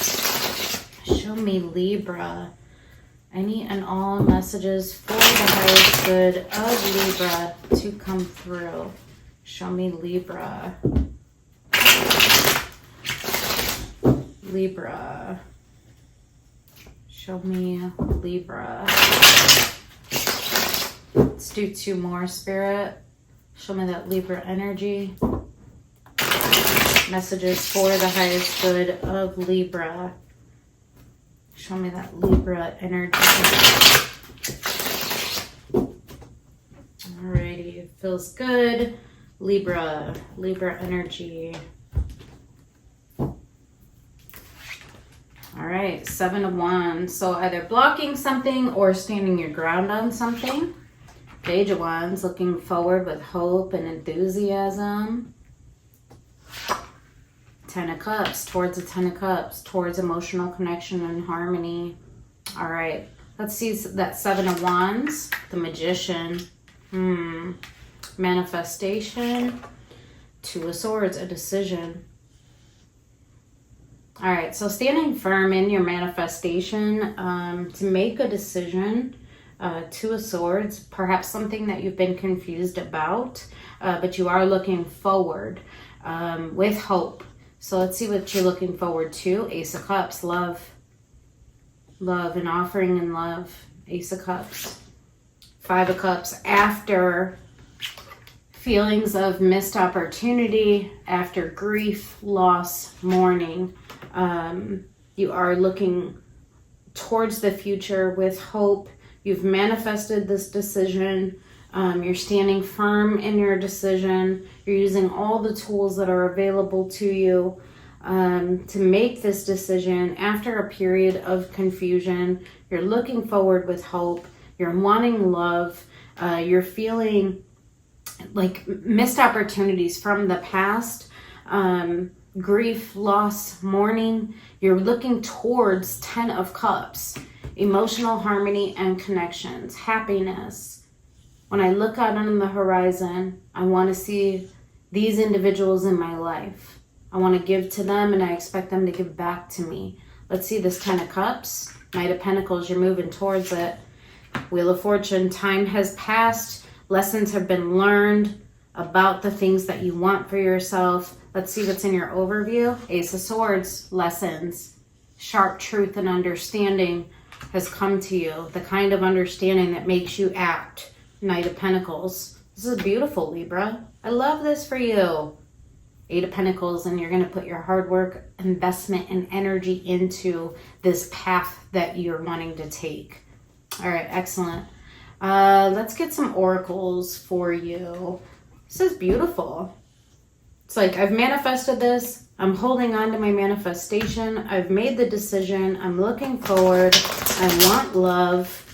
Show me Libra. Any and all messages for the highest good of Libra to come through. Show me Libra. Libra. Show me Libra. Let's do 2 more, Spirit. Show me that Libra energy. Messages for the highest good of Libra. Show me that Libra energy. feels good. Libra energy. All right, 7 of Wands. So either blocking something or standing your ground on something. Page of Wands, looking forward with hope and enthusiasm. 10 of Cups, towards the 10 of Cups, towards emotional connection and harmony. All right, let's see that 7 of Wands, the Magician. Manifestation. 2 of Swords, a decision. All right, so standing firm in your manifestation to make a decision. 2 of Swords, perhaps something that you've been confused about, but you are looking forward with hope. So let's see what you're looking forward to. Ace of Cups, love. Love and offering in love. Ace of Cups. 5 of Cups, after feelings of missed opportunity, after grief, loss, mourning. You are looking towards the future with hope. You've manifested this decision. You're standing firm in your decision. You're using all the tools that are available to you to make this decision after a period of confusion. You're looking forward with hope. You're wanting love. You're feeling like missed opportunities from the past. Grief, loss, mourning. You're looking towards 10 of Cups. Emotional harmony and connections. Happiness. When I look out on the horizon, I want to see these individuals in my life. I want to give to them and I expect them to give back to me. Let's see this 10 of Cups. Knight of Pentacles, you're moving towards it. Wheel of Fortune, time has passed. Lessons have been learned about the things that you want for yourself. Let's see what's in your overview. Ace of Swords, lessons. Sharp truth and understanding has come to you. The kind of understanding that makes you act. Knight of Pentacles. This is beautiful, Libra. I love this for you. 8 of Pentacles, and you're going to put your hard work, investment, and energy into this path that you're wanting to take. All right, excellent. Let's get some oracles for you. This is beautiful. It's like I've manifested this. I'm holding on to my manifestation. I've made the decision. I'm looking forward. I want love.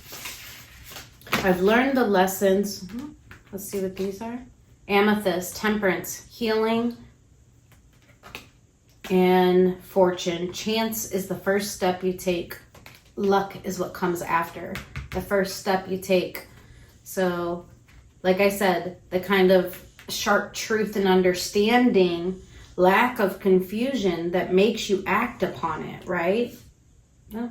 I've learned the lessons. Let's see what these are. Amethyst, temperance, healing, and fortune. Chance is the first step you take. Luck is what comes after. The first step you take. So, like I said, the kind of sharp truth and understanding, lack of confusion that makes you act upon it, right? Oh,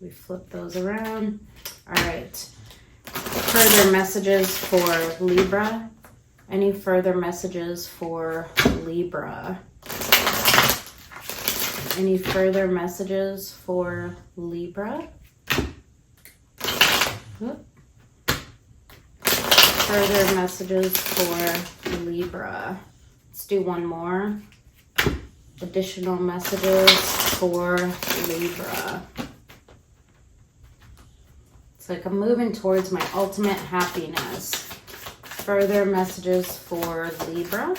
we flip those around. All right. Further messages for Libra. Any further messages for Libra? Any further messages for Libra? Oop. Further messages for Libra. Let's do one more. Additional messages for Libra. It's like I'm moving towards my ultimate happiness. Further messages for Libra.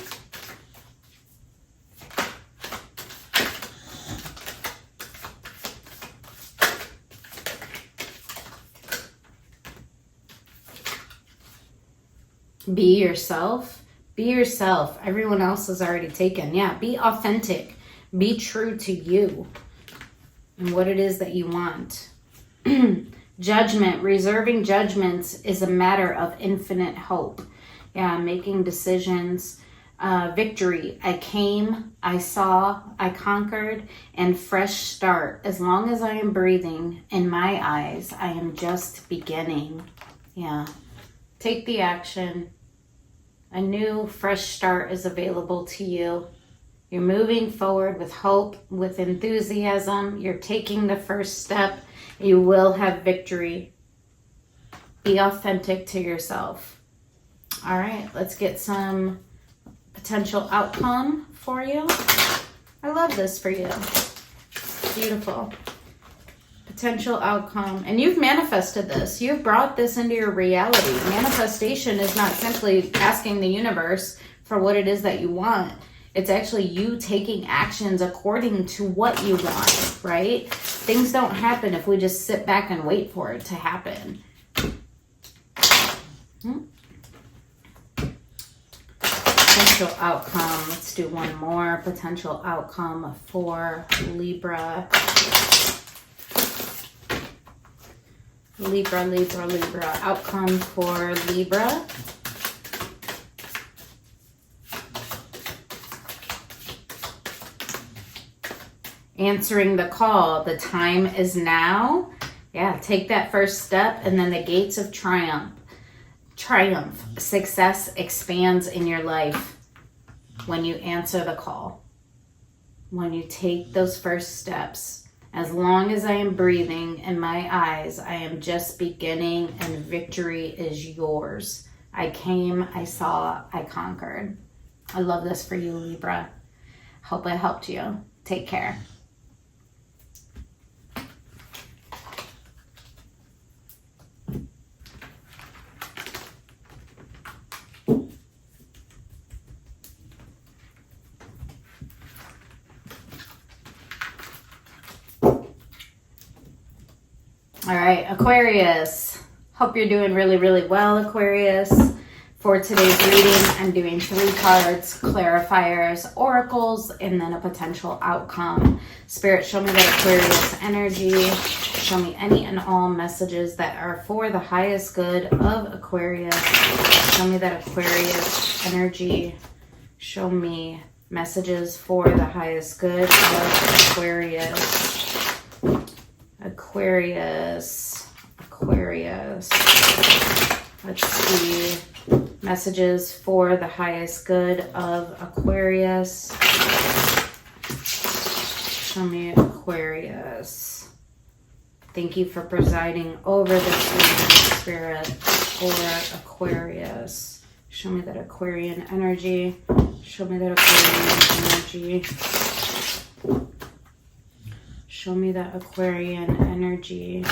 Be yourself. Be yourself. Everyone else is already taken. Yeah, be authentic. Be true to you and what it is that you want. Judgment. Reserving judgments is a matter of infinite hope. Yeah, making decisions. Victory. I came, I saw, I conquered, and fresh start. As long as I am breathing in my eyes, I am just beginning. Yeah. Take the action. A new, fresh start is available to you. You're moving forward with hope, with enthusiasm. You're taking the first step. You will have victory. Be authentic to yourself. All right, let's get some potential outcome for you. I love this for you. Beautiful. Potential outcome. And you've manifested this. You've brought this into your reality. Manifestation is not simply asking the universe for what it is that you want. It's actually you taking actions according to what you want, right? Things don't happen if we just sit back and wait for it to happen. Potential outcome. Let's do one more. Potential outcome for Libra. Libra. Outcome for Libra. Answering the call. The time is now. Yeah, take that first step, and then the gates of triumph. Success expands in your life when you answer the call. When you take those first steps. As long as I am breathing in my eyes, I am just beginning, and victory is yours. I came, I saw, I conquered. I love this for you, Libra. Hope I helped you. Take care. All right, Aquarius. Hope you're doing really, really well, Aquarius. For today's reading, I'm doing 3 cards, clarifiers, oracles, and then a potential outcome. Spirit, show me that Aquarius energy. Show me any and all messages that are for the highest good of Aquarius. Show me that Aquarius energy. Show me messages for the highest good of Aquarius. Aquarius. Let's see. Messages for the highest good of Aquarius. Show me Aquarius. Thank you for presiding over this reading, Spirit, for Aquarius. Show me that Aquarian energy. Show me that Aquarian energy. Show me that Aquarian energy.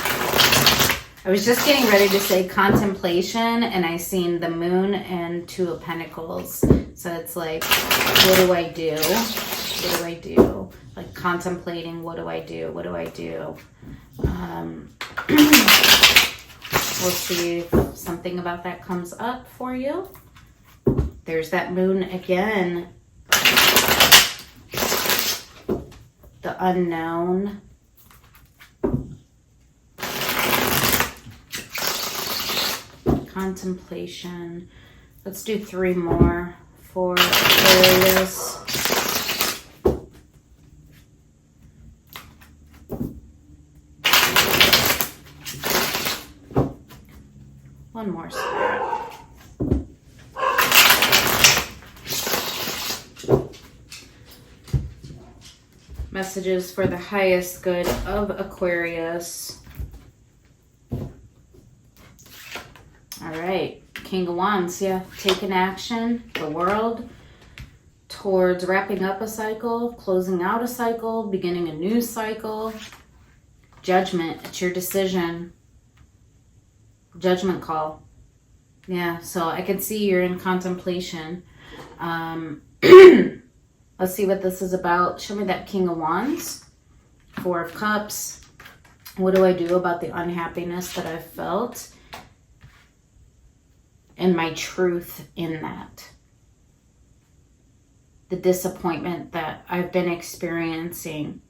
I was just getting ready to say contemplation, and I seen the moon and 2 of pentacles. So it's like, what do I do? What do I do? Like contemplating, what do I do? What do I do? We'll see if something about that comes up for you. There's that moon again. The unknown. Contemplation. Let's do 3 more for Aquarius. One more, Spirit. Messages for the highest good of Aquarius. All right, King of Wands, yeah, taking action, the world, towards wrapping up a cycle, closing out a cycle, beginning a new cycle. Judgment, it's your decision. Judgment call. Yeah, so I can see you're in contemplation. Let's see what this is about. Show me that King of Wands. 4 of Cups. What do I do about the unhappiness that I've felt? And my truth in that. The disappointment that I've been experiencing.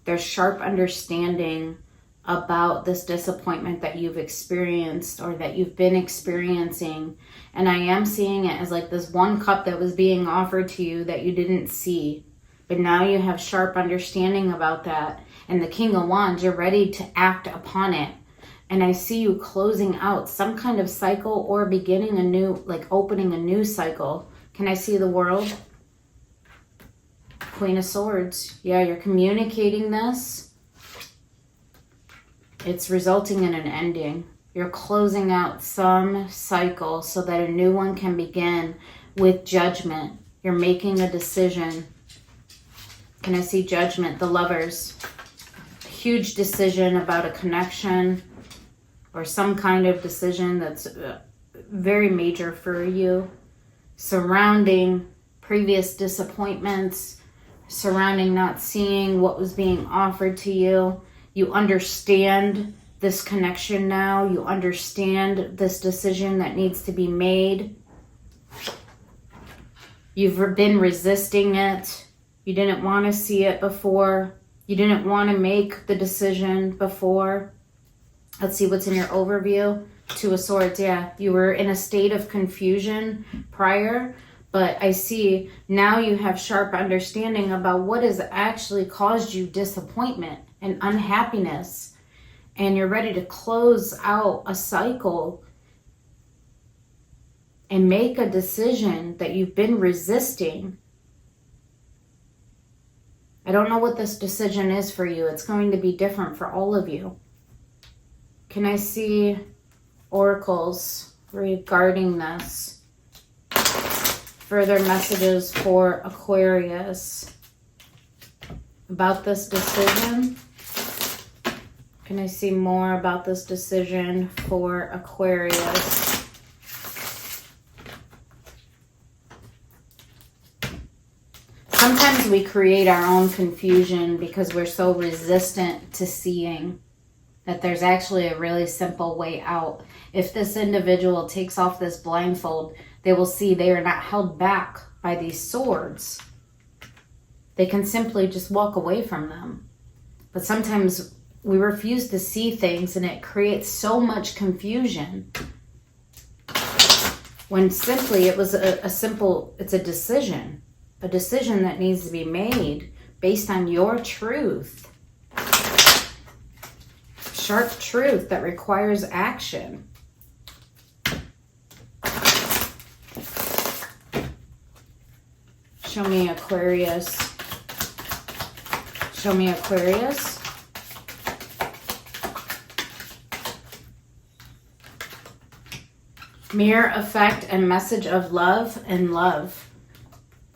There's sharp understanding about this disappointment that you've experienced or that you've been experiencing. And I am seeing it as like this 1 cup that was being offered to you that you didn't see. But now you have sharp understanding about that. And the King of Wands, you're ready to act upon it. And I see you closing out some kind of cycle or beginning a new, like opening a new cycle. Can I see the world? Queen of Swords. Yeah, you're communicating this. It's resulting in an ending. You're closing out some cycle so that a new one can begin with judgment. You're making a decision. Can I see Judgment? The Lovers. huge decision about a connection or some kind of decision that's very major for you, surrounding previous disappointments, surrounding not seeing what was being offered to you. You understand this connection now. You understand this decision that needs to be made. You've been resisting it. You didn't want to see it before. You didn't want to make the decision before. Let's see what's in your overview. Two of Swords, yeah. You were in a state of confusion prior, but I see now you have sharp understanding about what has actually caused you disappointment and unhappiness. And you're ready to close out a cycle and make a decision that you've been resisting. I don't know what this decision is for you. It's going to be different for all of you. Can I see oracles regarding this? Further messages for Aquarius about this decision. Can I see more about this decision for Aquarius? Sometimes we create our own confusion because we're so resistant to seeing that there's actually a really simple way out. If this individual takes off this blindfold, they will see they are not held back by these swords. They can simply just walk away from them. But sometimes we refuse to see things and it creates so much confusion. When simply it was it's a decision. A decision that needs to be made based on your truth. Sharp truth that requires action. Show me Aquarius. Show me Aquarius. Mirror effect and message of love and love.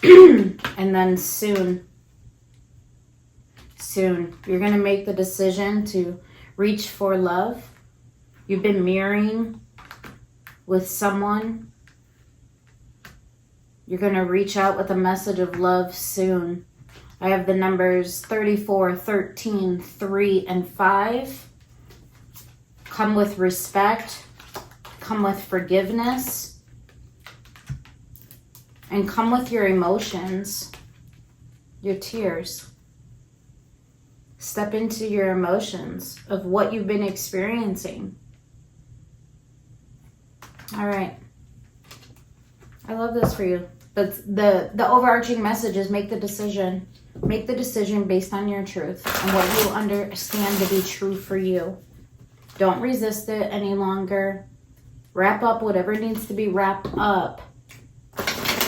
And then soon, you're going to make the decision to reach for love. You've been mirroring with someone. You're going to reach out with a message of love soon. I have the numbers 34, 13, 3, and 5. Come with respect. Come with forgiveness. And come with your emotions, your tears. Step into your emotions of what you've been experiencing. All right. I love this for you. But the overarching message is make the decision. Make the decision based on your truth and what you understand to be true for you. Don't resist it any longer. Wrap up whatever needs to be wrapped up.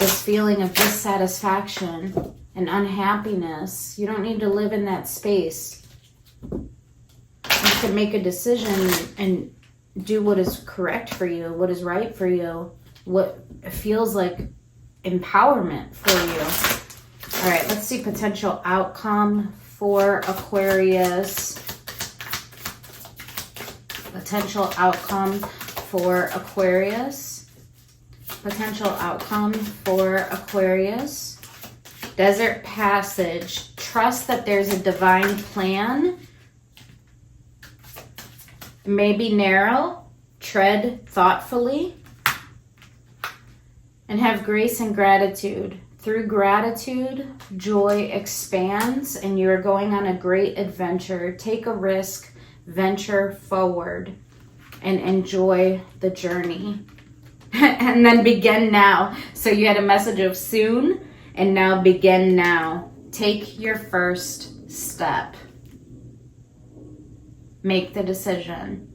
This feeling of dissatisfaction and unhappiness. You don't need to live in that space. You can make a decision and do what is correct for you, what is right for you, what feels like empowerment for you. All right, let's see potential outcome for Aquarius. Potential outcome for Aquarius. Potential outcome for Aquarius. Desert passage. Trust that there's a divine plan. It may be narrow. Tread thoughtfully. And have grace and gratitude. Through gratitude, joy expands and you're going on a great adventure. Take a risk, venture forward, and enjoy the journey. And then begin now. So you had a message of soon, and now begin now. Take your first step. Make the decision.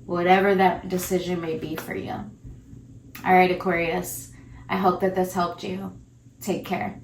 Whatever that decision may be for you. All right, Aquarius. I hope that this helped you. Take care.